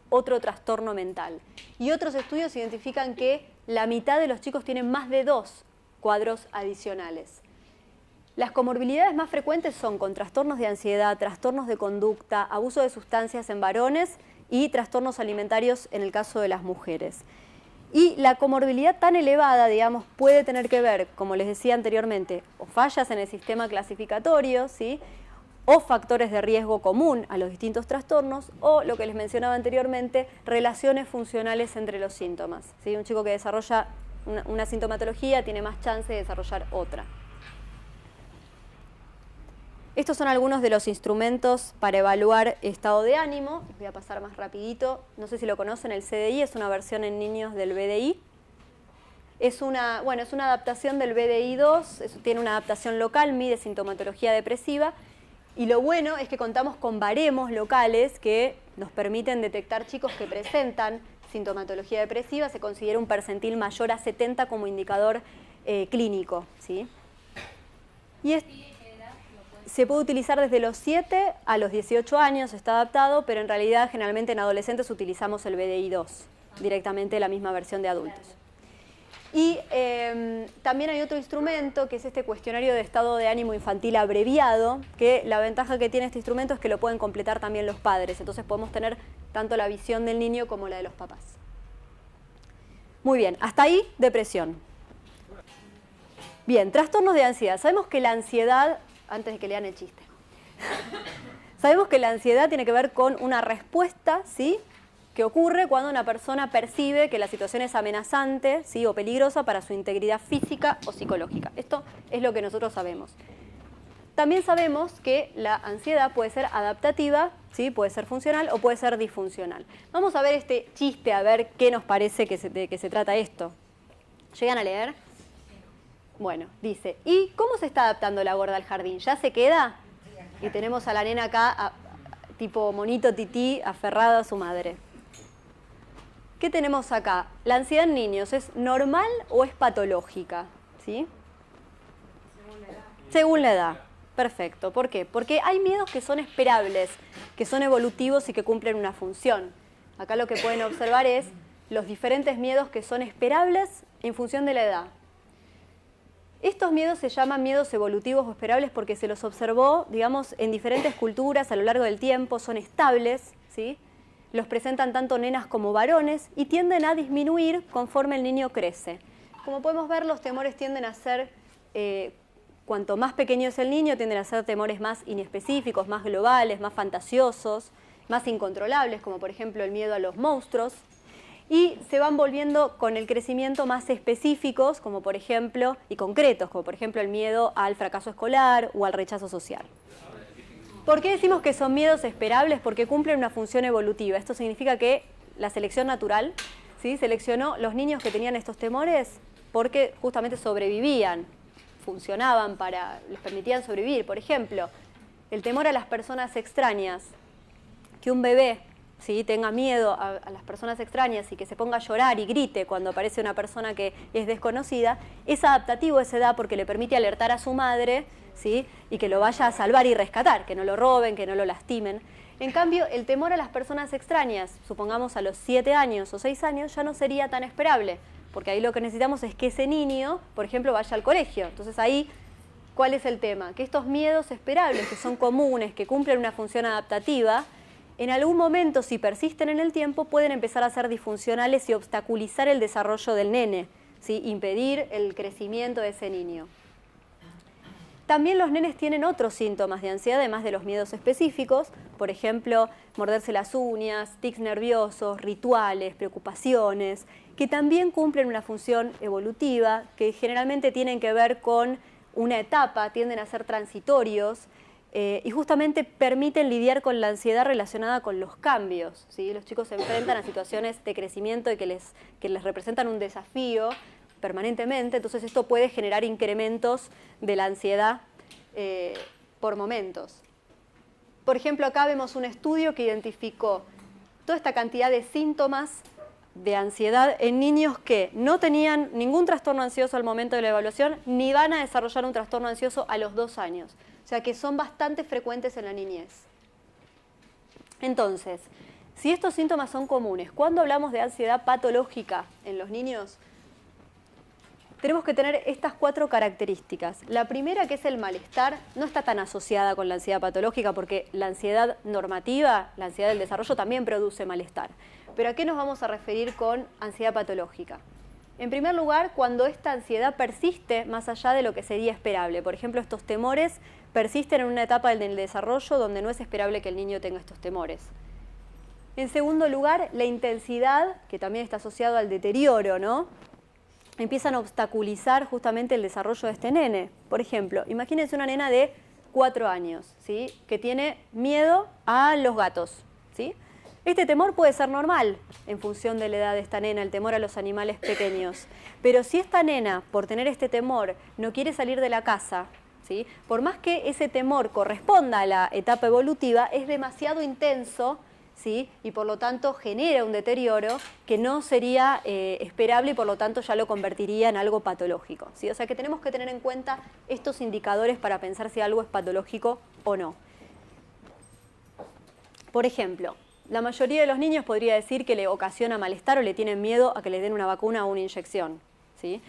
otro trastorno mental. Y otros estudios identifican que la mitad de los chicos tienen más de 2 cuadros adicionales. Las comorbilidades más frecuentes son con trastornos de ansiedad, trastornos de conducta, abuso de sustancias en varones y trastornos alimentarios en el caso de las mujeres. Y la comorbilidad tan elevada, digamos, puede tener que ver, como les decía anteriormente, o fallas en el sistema clasificatorio, ¿sí? O factores de riesgo común a los distintos trastornos, o lo que les mencionaba anteriormente, relaciones funcionales entre los síntomas, ¿sí? Un chico que desarrolla una sintomatología tiene más chance de desarrollar otra. Estos son algunos de los instrumentos para evaluar estado de ánimo. Voy a pasar más rapidito. No sé si lo conocen, el CDI es una versión en niños del BDI. Es una adaptación del BDI-2, tiene una adaptación local, mide sintomatología depresiva. Y lo bueno es que contamos con baremos locales que nos permiten detectar chicos que presentan sintomatología depresiva. Se considera un percentil mayor a 70 como indicador clínico, ¿sí? Y se puede utilizar desde los 7 a los 18 años, está adaptado, pero en realidad generalmente en adolescentes utilizamos el BDI-2, directamente la misma versión de adultos. Y también hay otro instrumento que es este cuestionario de estado de ánimo infantil abreviado, que la ventaja que tiene este instrumento es que lo pueden completar también los padres, entonces podemos tener tanto la visión del niño como la de los papás. Muy bien, hasta ahí depresión. Bien, trastornos de ansiedad. Sabemos que la ansiedad, antes de que lean el chiste, sabemos que la ansiedad tiene que ver con una respuesta, ¿sí?, que ocurre cuando una persona percibe que la situación es amenazante, ¿sí?, o peligrosa para su integridad física o psicológica. Esto es lo que nosotros sabemos. También sabemos que la ansiedad puede ser adaptativa, ¿sí?, puede ser funcional o puede ser disfuncional. Vamos a ver este chiste, a ver qué nos parece de qué se trata esto. ¿Llegan a leer? Bueno, dice, ¿y cómo se está adaptando la gorda al jardín? ¿Ya se queda? Y tenemos a la nena acá, tipo monito tití, aferrada a su madre. ¿Qué tenemos acá? ¿La ansiedad en niños es normal o es patológica? ¿Sí? Según la edad. Según la edad. Perfecto. ¿Por qué? Porque hay miedos que son esperables, que son evolutivos y que cumplen una función. Acá lo que pueden observar es los diferentes miedos que son esperables en función de la edad. Estos miedos se llaman miedos evolutivos o esperables porque se los observó, digamos, en diferentes culturas a lo largo del tiempo, son estables, ¿sí? Los presentan tanto nenas como varones y tienden a disminuir conforme el niño crece. Como podemos ver, los temores tienden a ser, cuanto más pequeño es el niño, tienden a ser temores más inespecíficos, más globales, más fantasiosos, más incontrolables, como por ejemplo el miedo a los monstruos. Y se van volviendo con el crecimiento más específicos, como por ejemplo, y concretos, como por ejemplo el miedo al fracaso escolar o al rechazo social. ¿Por qué decimos que son miedos esperables? Porque cumplen una función evolutiva. Esto significa que la selección natural, ¿sí?, seleccionó los niños que tenían estos temores, porque justamente sobrevivían, funcionaban les permitían sobrevivir. Por ejemplo, el temor a las personas extrañas, que un bebé, ¿sí?, tenga miedo a las personas extrañas y que se ponga a llorar y grite cuando aparece una persona que es desconocida, es adaptativo a esa edad porque le permite alertar a su madre, ¿sí?, y que lo vaya a salvar y rescatar, que no lo roben, que no lo lastimen. En cambio, el temor a las personas extrañas, supongamos a los 7 años o 6 años, ya no sería tan esperable, porque ahí lo que necesitamos es que ese niño, por ejemplo, vaya al colegio. Entonces ahí, ¿cuál es el tema? Que estos miedos esperables, que son comunes, que cumplen una función adaptativa, en algún momento, si persisten en el tiempo, pueden empezar a ser disfuncionales y obstaculizar el desarrollo del nene, ¿sí?, impedir el crecimiento de ese niño. También los nenes tienen otros síntomas de ansiedad, además de los miedos específicos, por ejemplo, morderse las uñas, tics nerviosos, rituales, preocupaciones, que también cumplen una función evolutiva, que generalmente tienen que ver con una etapa, tienden a ser transitorios, y justamente permiten lidiar con la ansiedad relacionada con los cambios, ¿sí? Los chicos se enfrentan a situaciones de crecimiento y que les representan un desafío permanentemente, entonces esto puede generar incrementos de la ansiedad por momentos. Por ejemplo, acá vemos un estudio que identificó toda esta cantidad de síntomas de ansiedad en niños que no tenían ningún trastorno ansioso al momento de la evaluación, ni van a desarrollar un trastorno ansioso a los 2 años. O sea que son bastante frecuentes en la niñez. Entonces, si estos síntomas son comunes, ¿cuándo hablamos de ansiedad patológica en los niños? Tenemos que tener estas 4 características. La primera, que es el malestar, no está tan asociada con la ansiedad patológica porque la ansiedad normativa, la ansiedad del desarrollo, también produce malestar. ¿Pero a qué nos vamos a referir con ansiedad patológica? En primer lugar, cuando esta ansiedad persiste más allá de lo que sería esperable. Por ejemplo, estos temores persisten en una etapa del desarrollo donde no es esperable que el niño tenga estos temores. En segundo lugar, la intensidad, que también está asociado al deterioro, ¿no?, empiezan a obstaculizar justamente el desarrollo de este nene. Por ejemplo, imagínense una nena de 4 años, ¿sí?, que tiene miedo a los gatos, ¿sí? Este temor puede ser normal en función de la edad de esta nena, el temor a los animales pequeños. Pero si esta nena, por tener este temor, no quiere salir de la casa, ¿sí?, por más que ese temor corresponda a la etapa evolutiva, es demasiado intenso, ¿sí?, y por lo tanto genera un deterioro que no sería esperable y por lo tanto ya lo convertiría en algo patológico, ¿sí? O sea que tenemos que tener en cuenta estos indicadores para pensar si algo es patológico o no. Por ejemplo, la mayoría de los niños podría decir que le ocasiona malestar o le tienen miedo a que le den una vacuna o una inyección, ¿sí?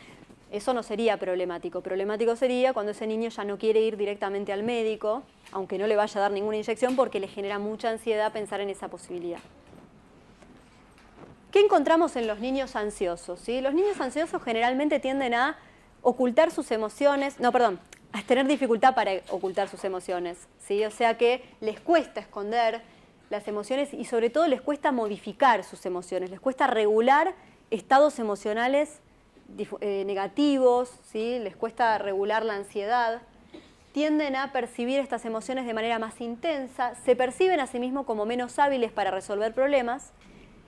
Eso no sería problemático. Problemático sería cuando ese niño ya no quiere ir directamente al médico, aunque no le vaya a dar ninguna inyección, porque le genera mucha ansiedad pensar en esa posibilidad. ¿Qué encontramos en los niños ansiosos? ¿Sí? Los niños ansiosos generalmente tienden a ocultar sus emociones, a tener dificultad para ocultar sus emociones, ¿sí? O sea que les cuesta esconder las emociones y sobre todo les cuesta modificar sus emociones, les cuesta regular estados emocionales negativos, ¿sí?, les cuesta regular la ansiedad, tienden a percibir estas emociones de manera más intensa, se perciben a sí mismos como menos hábiles para resolver problemas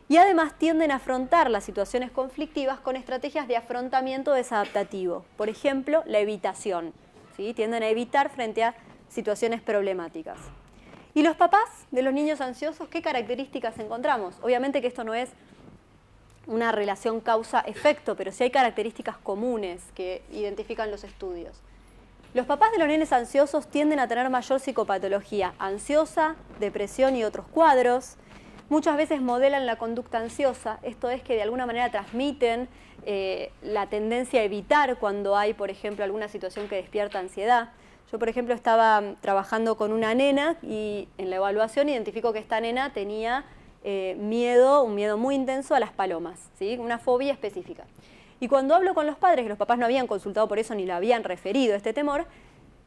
y además tienden a afrontar las situaciones conflictivas con estrategias de afrontamiento desadaptativo. Por ejemplo, la evitación, ¿sí?, tienden a evitar frente a situaciones problemáticas. ¿Y los papás de los niños ansiosos qué características encontramos? Obviamente que esto no es una relación causa-efecto, pero sí hay características comunes que identifican los estudios. Los papás de los nenes ansiosos tienden a tener mayor psicopatología ansiosa, depresión y otros cuadros. Muchas veces modelan la conducta ansiosa, esto es que de alguna manera transmiten la tendencia a evitar cuando hay, por ejemplo, alguna situación que despierta ansiedad. Yo, por ejemplo, estaba trabajando con una nena y en la evaluación identifico que esta nena tenía un miedo muy intenso a las palomas, ¿sí?, una fobia específica. Y cuando hablo con los padres, que los papás no habían consultado por eso ni le habían referido este temor,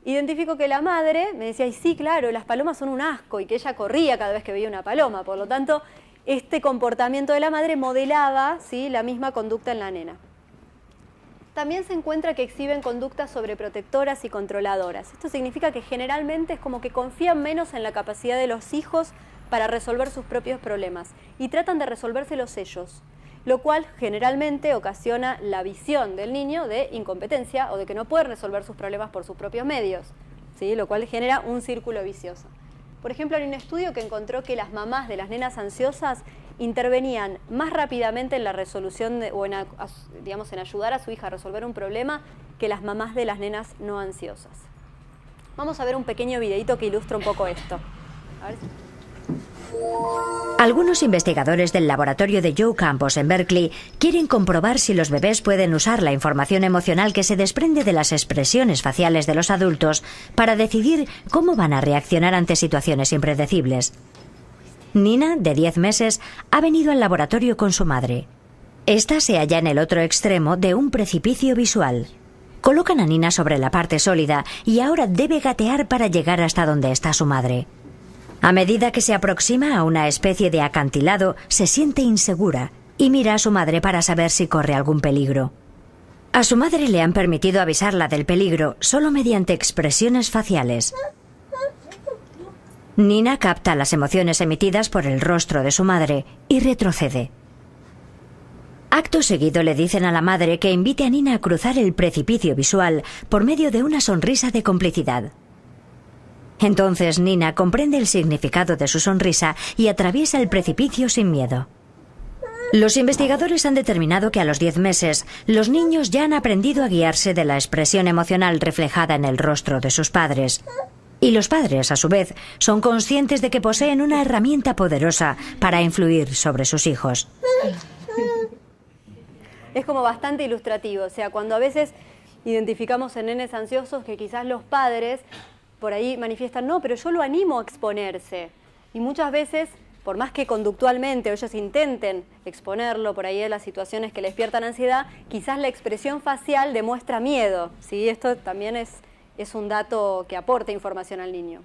identifico que la madre me decía, y sí, claro, las palomas son un asco, y que ella corría cada vez que veía una paloma. Por lo tanto, este comportamiento de la madre modelaba, ¿sí?, la misma conducta en la nena. También se encuentra que exhiben conductas sobreprotectoras y controladoras. Esto significa que generalmente es como que confían menos en la capacidad de los hijos para resolver sus propios problemas y tratan de resolvérselos ellos. lo cual generalmente ocasiona la visión del niño de incompetencia o de que no puede resolver sus problemas por sus propios medios, ¿sí? Lo cual genera un círculo vicioso. Por ejemplo, hay un estudio que encontró que las mamás de las nenas ansiosas intervenían más rápidamente en la resolución o en ayudar a su hija a resolver un problema que las mamás de las nenas no ansiosas. Vamos a ver un pequeño videito que ilustra un poco esto. A ver si... Algunos investigadores del laboratorio de Joe Campos en Berkeley quieren comprobar si los bebés pueden usar la información emocional que se desprende de las expresiones faciales de los adultos para decidir cómo van a reaccionar ante situaciones impredecibles. Nina, de 10 meses, ha venido al laboratorio con su madre. Esta se halla en el otro extremo de un precipicio visual. Colocan a Nina sobre la parte sólida y ahora debe gatear para llegar hasta donde está su madre. A medida que se aproxima a una especie de acantilado, se siente insegura y mira a su madre para saber si corre algún peligro. A su madre le han permitido avisarla del peligro solo mediante expresiones faciales. Nina capta las emociones emitidas por el rostro de su madre y retrocede. Acto seguido le dicen a la madre que invite a Nina a cruzar el precipicio visual por medio de una sonrisa de complicidad. Entonces Nina comprende el significado de su sonrisa y atraviesa el precipicio sin miedo. Los investigadores han determinado que a los 10 meses los niños ya han aprendido a guiarse de la expresión emocional reflejada en el rostro de sus padres. Y los padres, a su vez, son conscientes de que poseen una herramienta poderosa para influir sobre sus hijos. Es como bastante ilustrativo, o sea, cuando a veces identificamos en nenes ansiosos que quizás los padres por ahí manifiestan, no, pero yo lo animo a exponerse. Y muchas veces, por más que conductualmente ellos intenten exponerlo por ahí a las situaciones que le despiertan ansiedad, quizás la expresión facial demuestra miedo, ¿sí? Esto también es un dato que aporta información al niño.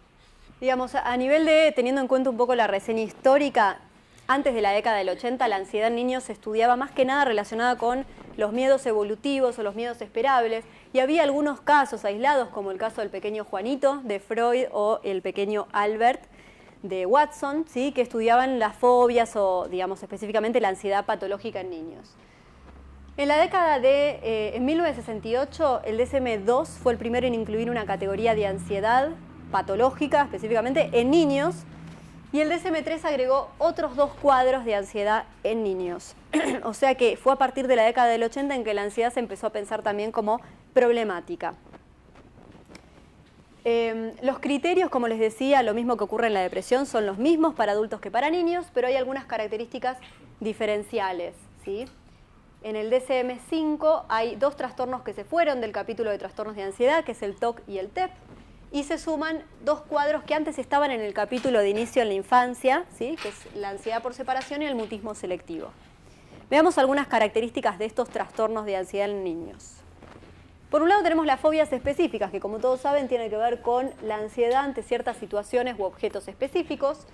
Digamos, a nivel de, teniendo en cuenta un poco la reseña histórica, antes de la década del 80, la ansiedad en niños se estudiaba más que nada relacionada con los miedos evolutivos o los miedos esperables, y había algunos casos aislados, como el caso del pequeño Juanito de Freud o el pequeño Albert de Watson, ¿sí? Que estudiaban las fobias o, digamos, específicamente la ansiedad patológica en niños. En la década de en 1968, el DSM-2 fue el primero en incluir una categoría de ansiedad patológica, específicamente en niños, y el DSM-3 agregó otros 2 cuadros de ansiedad en niños. O sea que fue a partir de la década del 80 en que la ansiedad se empezó a pensar también como problemática. Los criterios, como les decía, lo mismo que ocurre en la depresión, son los mismos para adultos que para niños, pero hay algunas características diferenciales, ¿sí? En el DSM-5 hay 2 trastornos que se fueron del capítulo de trastornos de ansiedad, que es el TOC y el TEP, y se suman 2 cuadros que antes estaban en el capítulo de inicio en la infancia, ¿sí? Que es la ansiedad por separación y el mutismo selectivo. Veamos algunas características de estos trastornos de ansiedad en niños. Por un lado tenemos las fobias específicas, que como todos saben tienen que ver con la ansiedad ante ciertas situaciones u objetos específicos.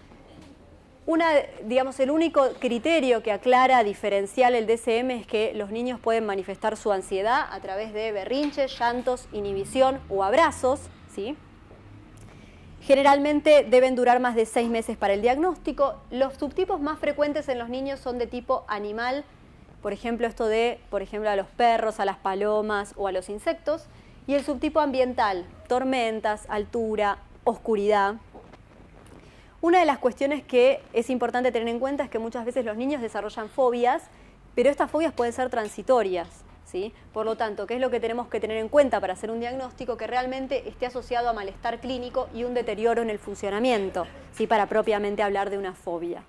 El único criterio que aclara diferencial el DSM es que los niños pueden manifestar su ansiedad a través de berrinches, llantos, inhibición o abrazos, ¿sí? Generalmente deben durar más de 6 meses para el diagnóstico. Los subtipos más frecuentes en los niños son de tipo animal, por ejemplo, a los perros, a las palomas o a los insectos. Y el subtipo ambiental, tormentas, altura, oscuridad. Una de las cuestiones que es importante tener en cuenta es que muchas veces los niños desarrollan fobias, pero estas fobias pueden ser transitorias, ¿sí? Por lo tanto, ¿qué es lo que tenemos que tener en cuenta para hacer un diagnóstico? Que realmente esté asociado a malestar clínico y un deterioro en el funcionamiento, ¿sí? Para propiamente hablar de una fobia.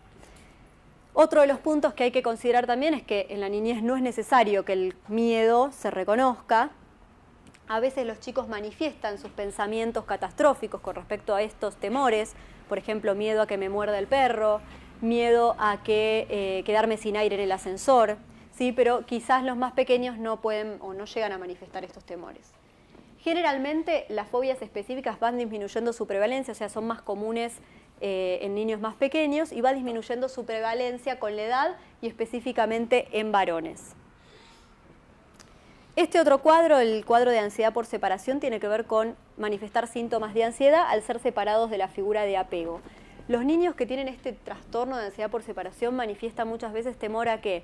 Otro de los puntos que hay que considerar también es que en la niñez no es necesario que el miedo se reconozca. A veces los chicos manifiestan sus pensamientos catastróficos con respecto a estos temores, por ejemplo, miedo a que me muerda el perro, miedo a quedarme sin aire en el ascensor, ¿sí? Pero quizás los más pequeños no pueden o no llegan a manifestar estos temores. Generalmente las fobias específicas van disminuyendo su prevalencia, o sea, son más comunes en niños más pequeños y va disminuyendo su prevalencia con la edad y específicamente en varones. Este otro cuadro, el cuadro de ansiedad por separación, tiene que ver con manifestar síntomas de ansiedad al ser separados de la figura de apego. Los niños que tienen este trastorno de ansiedad por separación manifiestan muchas veces temor a que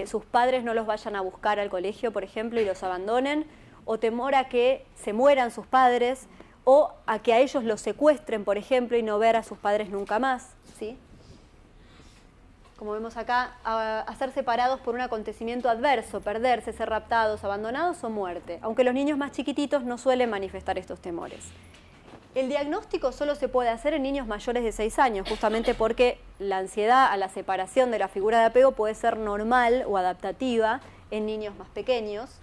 sus padres no los vayan a buscar al colegio, por ejemplo, y los abandonen, o temor a que se mueran sus padres, o a que a ellos los secuestren, por ejemplo, y no ver a sus padres nunca más, ¿sí? Como vemos acá, a ser separados por un acontecimiento adverso, perderse, ser raptados, abandonados o muerte, aunque los niños más chiquititos no suelen manifestar estos temores. El diagnóstico solo se puede hacer en niños mayores de 6 años, justamente porque la ansiedad a la separación de la figura de apego puede ser normal o adaptativa en niños más pequeños,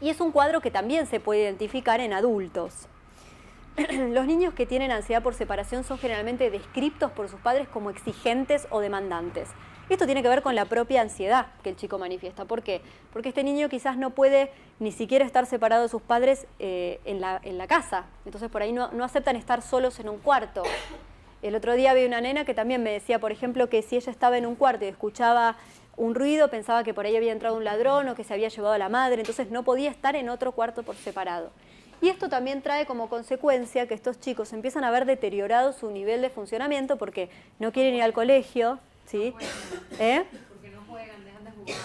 y es un cuadro que también se puede identificar en adultos. Los niños que tienen ansiedad por separación son generalmente descritos por sus padres como exigentes o demandantes. Esto tiene que ver con la propia ansiedad que el chico manifiesta. ¿Por qué? Porque este niño quizás no puede ni siquiera estar separado de sus padres en la casa. Entonces por ahí no aceptan estar solos en un cuarto. El otro día vi una nena que también me decía, por ejemplo, que si ella estaba en un cuarto y escuchaba un ruido, pensaba que por ahí había entrado un ladrón o que se había llevado a la madre, entonces no podía estar en otro cuarto por separado. Y esto también trae como consecuencia que estos chicos empiezan a ver deteriorado su nivel de funcionamiento porque no quieren ir al colegio, ¿sí? Porque no juegan, dejan de jugar.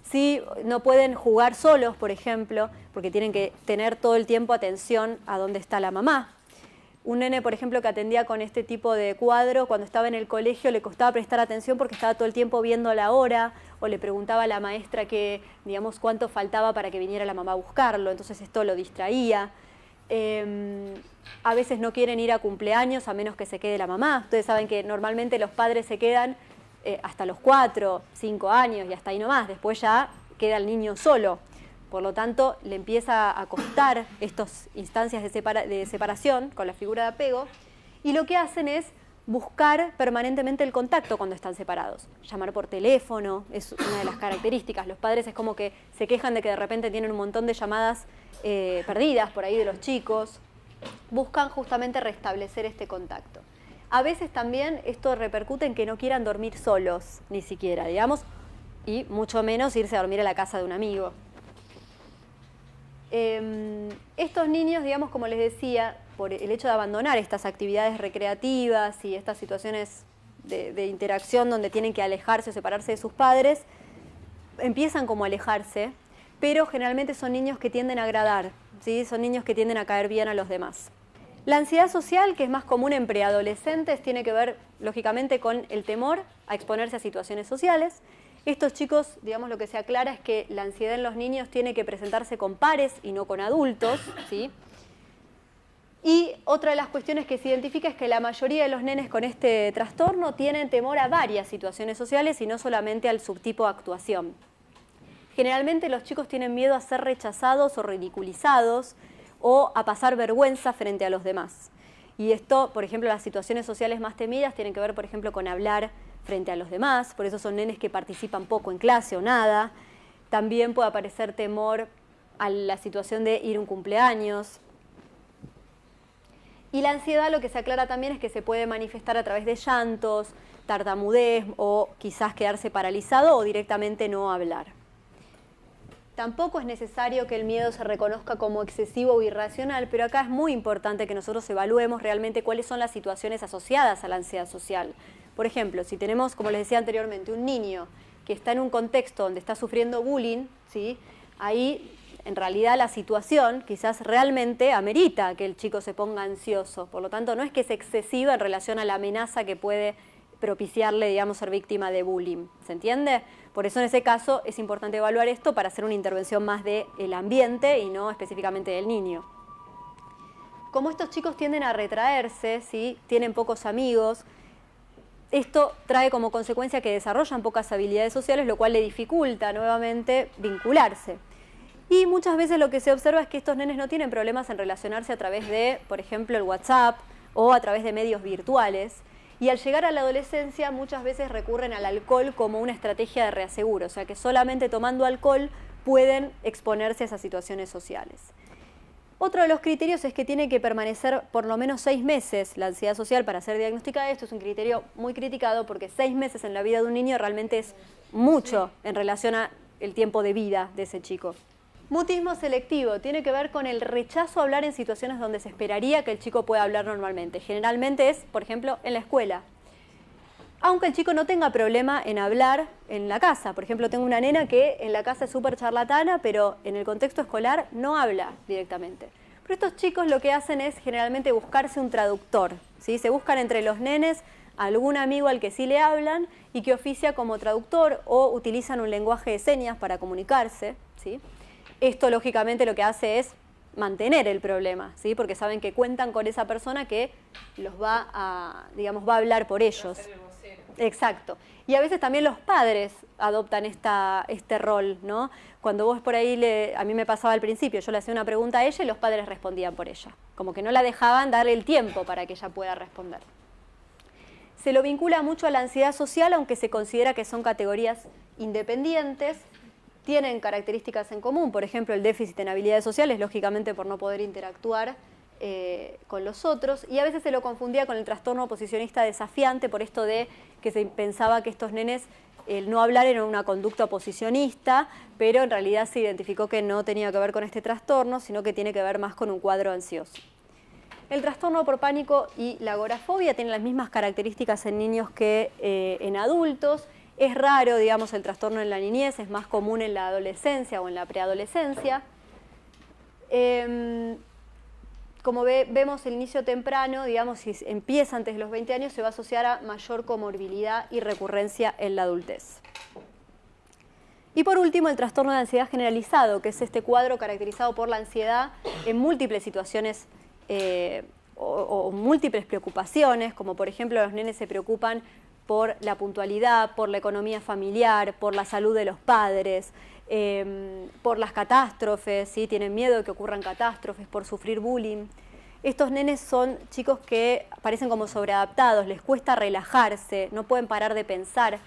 Sí, no pueden jugar solos, por ejemplo, porque tienen que tener todo el tiempo atención a dónde está la mamá. Un nene, por ejemplo, que atendía con este tipo de cuadro, cuando estaba en el colegio le costaba prestar atención porque estaba todo el tiempo viendo la hora, o le preguntaba a la maestra que, digamos, cuánto faltaba para que viniera la mamá a buscarlo, entonces esto lo distraía. A veces no quieren ir a cumpleaños a menos que se quede la mamá. Ustedes saben que normalmente los padres se quedan hasta los 4, 5 años y hasta ahí nomás. Después ya queda el niño solo. Por lo tanto, le empieza a costar estas instancias de separación con la figura de apego. Y lo que hacen es buscar permanentemente el contacto cuando están separados. Llamar por teléfono es una de las características. Los padres es como que se quejan de que de repente tienen un montón de llamadas perdidas por ahí de los chicos. Buscan justamente restablecer este contacto. A veces también esto repercute en que no quieran dormir solos, ni siquiera, digamos, y mucho menos irse a dormir a la casa de un amigo. Estos niños, digamos, como les decía, por el hecho de abandonar estas actividades recreativas y estas situaciones de interacción donde tienen que alejarse o separarse de sus padres, empiezan como a alejarse, pero generalmente son niños que tienden a agradar, ¿sí? Son niños que tienden a caer bien a los demás. La ansiedad social, que es más común en preadolescentes, tiene que ver, lógicamente, con el temor a exponerse a situaciones sociales. Estos chicos, digamos, lo que se aclara es que la ansiedad en los niños tiene que presentarse con pares y no con adultos, ¿sí? Y otra de las cuestiones que se identifica es que la mayoría de los nenes con este trastorno tienen temor a varias situaciones sociales y no solamente al subtipo de actuación. Generalmente los chicos tienen miedo a ser rechazados o ridiculizados o a pasar vergüenza frente a los demás. Y esto, por ejemplo, las situaciones sociales más temidas tienen que ver, por ejemplo, con hablar frente a los demás, por eso son nenes que participan poco en clase o nada. También puede aparecer temor a la situación de ir a un cumpleaños. Y la ansiedad, lo que se aclara también es que se puede manifestar a través de llantos, tartamudez o quizás quedarse paralizado o directamente no hablar. Tampoco es necesario que el miedo se reconozca como excesivo o irracional, pero acá es muy importante que nosotros evaluemos realmente cuáles son las situaciones asociadas a la ansiedad social. Por ejemplo, si tenemos, como les decía anteriormente, un niño que está en un contexto donde está sufriendo bullying, ¿sí? Ahí en realidad la situación quizás realmente amerita que el chico se ponga ansioso. Por lo tanto, no es que es excesiva en relación a la amenaza que puede propiciarle, digamos, ser víctima de bullying. ¿Se entiende? Por eso en ese caso es importante evaluar esto para hacer una intervención más del ambiente y no específicamente del niño. Como estos chicos tienden a retraerse, ¿sí? Tienen pocos amigos, esto trae como consecuencia que desarrollan pocas habilidades sociales, lo cual le dificulta nuevamente vincularse. Y muchas veces lo que se observa es que estos nenes no tienen problemas en relacionarse a través de, por ejemplo, el WhatsApp o a través de medios virtuales. Y al llegar a la adolescencia muchas veces recurren al alcohol como una estrategia de reaseguro, o sea que solamente tomando alcohol pueden exponerse a esas situaciones sociales. Otro de los criterios es que tiene que permanecer por lo menos 6 meses la ansiedad social para ser diagnosticada. Esto es un criterio muy criticado porque 6 meses en la vida de un niño realmente es mucho en relación al tiempo de vida de ese chico. Mutismo selectivo tiene que ver con el rechazo a hablar en situaciones donde se esperaría que el chico pueda hablar normalmente. Generalmente es, por ejemplo, en la escuela. aunque el chico no tenga problema en hablar en la casa. Por ejemplo, tengo una nena que en la casa es súper charlatana, pero en el contexto escolar no habla directamente. Pero estos chicos lo que hacen es generalmente buscarse un traductor, ¿sí? Se buscan entre los nenes algún amigo al que sí le hablan y que oficia como traductor o utilizan un lenguaje de señas para comunicarse, ¿sí? Esto lógicamente lo que hace es mantener el problema, ¿sí? Porque saben que cuentan con esa persona que los va a, digamos, va a hablar por ellos. Exacto. Y a veces también los padres adoptan este rol, ¿no? Cuando vos por ahí, a mí me pasaba al principio, yo le hacía una pregunta a ella y los padres respondían por ella. Como que no la dejaban darle el tiempo para que ella pueda responder. Se lo vincula mucho a la ansiedad social, aunque se considera que son categorías independientes. Tienen características en común, por ejemplo, el déficit en habilidades sociales, lógicamente por no poder interactuar con los otros, y a veces se lo confundía con el trastorno oposicionista desafiante, por esto de que se pensaba que estos nenes, el no hablar era una conducta oposicionista, pero en realidad se identificó que no tenía que ver con este trastorno, sino que tiene que ver más con un cuadro ansioso. El trastorno por pánico y la agorafobia tienen las mismas características en niños que en adultos. Es raro, digamos, el trastorno en la niñez, es más común en la adolescencia o en la preadolescencia. Como vemos, el inicio temprano, digamos, si empieza antes de los 20 años, se va a asociar a mayor comorbilidad y recurrencia en la adultez. Y por último, el trastorno de ansiedad generalizado, que es este cuadro caracterizado por la ansiedad en múltiples situaciones o múltiples preocupaciones, como por ejemplo los nenes se preocupan por la puntualidad, por la economía familiar, por la salud de los padres, por las catástrofes, ¿sí? Tienen miedo de que ocurran catástrofes, por sufrir bullying. Estos nenes son chicos que parecen como sobreadaptados, les cuesta relajarse, no pueden parar de pensar.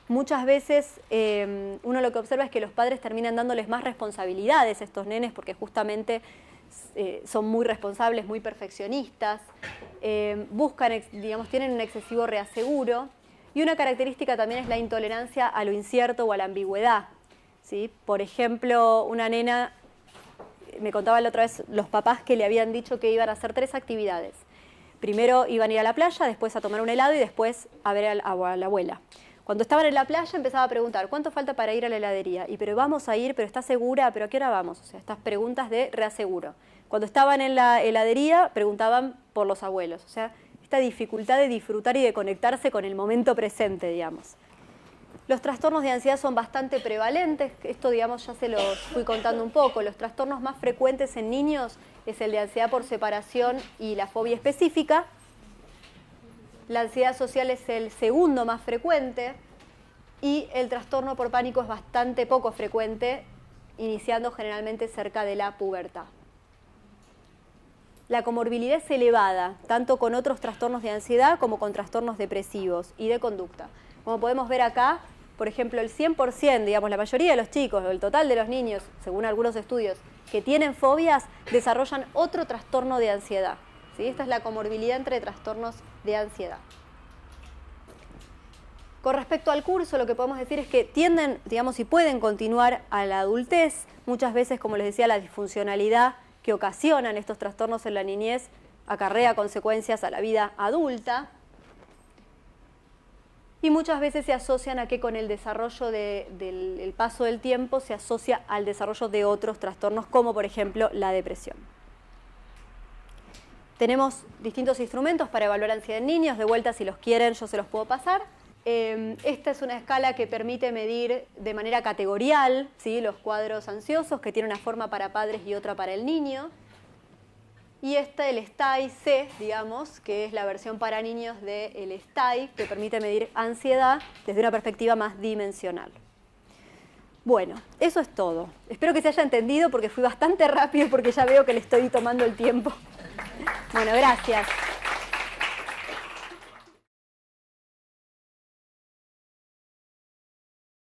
Muchas veces uno lo que observa es que los padres terminan dándoles más responsabilidades a estos nenes porque justamente son muy responsables, muy perfeccionistas, buscan, digamos, tienen un excesivo reaseguro. Y una característica también es la intolerancia a lo incierto o a la ambigüedad, ¿sí? Por ejemplo, una nena, me contaba la otra vez los papás que le habían dicho que iban a hacer 3 actividades. Primero iban a ir a la playa, después a tomar un helado y después a ver a la abuela. Cuando estaban en la playa empezaba a preguntar, ¿cuánto falta para ir a la heladería? Y pero vamos a ir, pero ¿estás segura? ¿Pero a qué hora vamos? O sea, estas preguntas de reaseguro. Cuando estaban en la heladería preguntaban por los abuelos. O sea, esta dificultad de disfrutar y de conectarse con el momento presente, digamos. Los trastornos de ansiedad son bastante prevalentes, esto, digamos, ya se los fui contando un poco. Los trastornos más frecuentes en niños es el de ansiedad por separación y la fobia específica. La ansiedad social es el segundo más frecuente y el trastorno por pánico es bastante poco frecuente, iniciando generalmente cerca de la pubertad. La comorbilidad es elevada, tanto con otros trastornos de ansiedad como con trastornos depresivos y de conducta. Como podemos ver acá, por ejemplo, el 100%, digamos, la mayoría de los chicos, o el total de los niños, según algunos estudios, que tienen fobias, desarrollan otro trastorno de ansiedad, ¿sí? Esta es la comorbilidad entre trastornos de ansiedad. Con respecto al curso, lo que podemos decir es que tienden, digamos, y pueden continuar a la adultez. Muchas veces, como les decía, la disfuncionalidad que ocasionan estos trastornos en la niñez acarrea consecuencias a la vida adulta. Y muchas veces se asocian a que con el desarrollo del paso del tiempo se asocia al desarrollo de otros trastornos, como por ejemplo la depresión. Tenemos distintos instrumentos para evaluar ansiedad en niños. De vuelta, si los quieren, yo se los puedo pasar. Esta es una escala que permite medir de manera categorial, ¿sí?, los cuadros ansiosos, que tiene una forma para padres y otra para el niño. Y esta, el STAI-C, digamos, que es la versión para niños del STAI, que permite medir ansiedad desde una perspectiva más dimensional. Bueno, eso es todo. Espero que se haya entendido porque fui bastante rápido porque ya veo que le estoy tomando el tiempo. Bueno, gracias.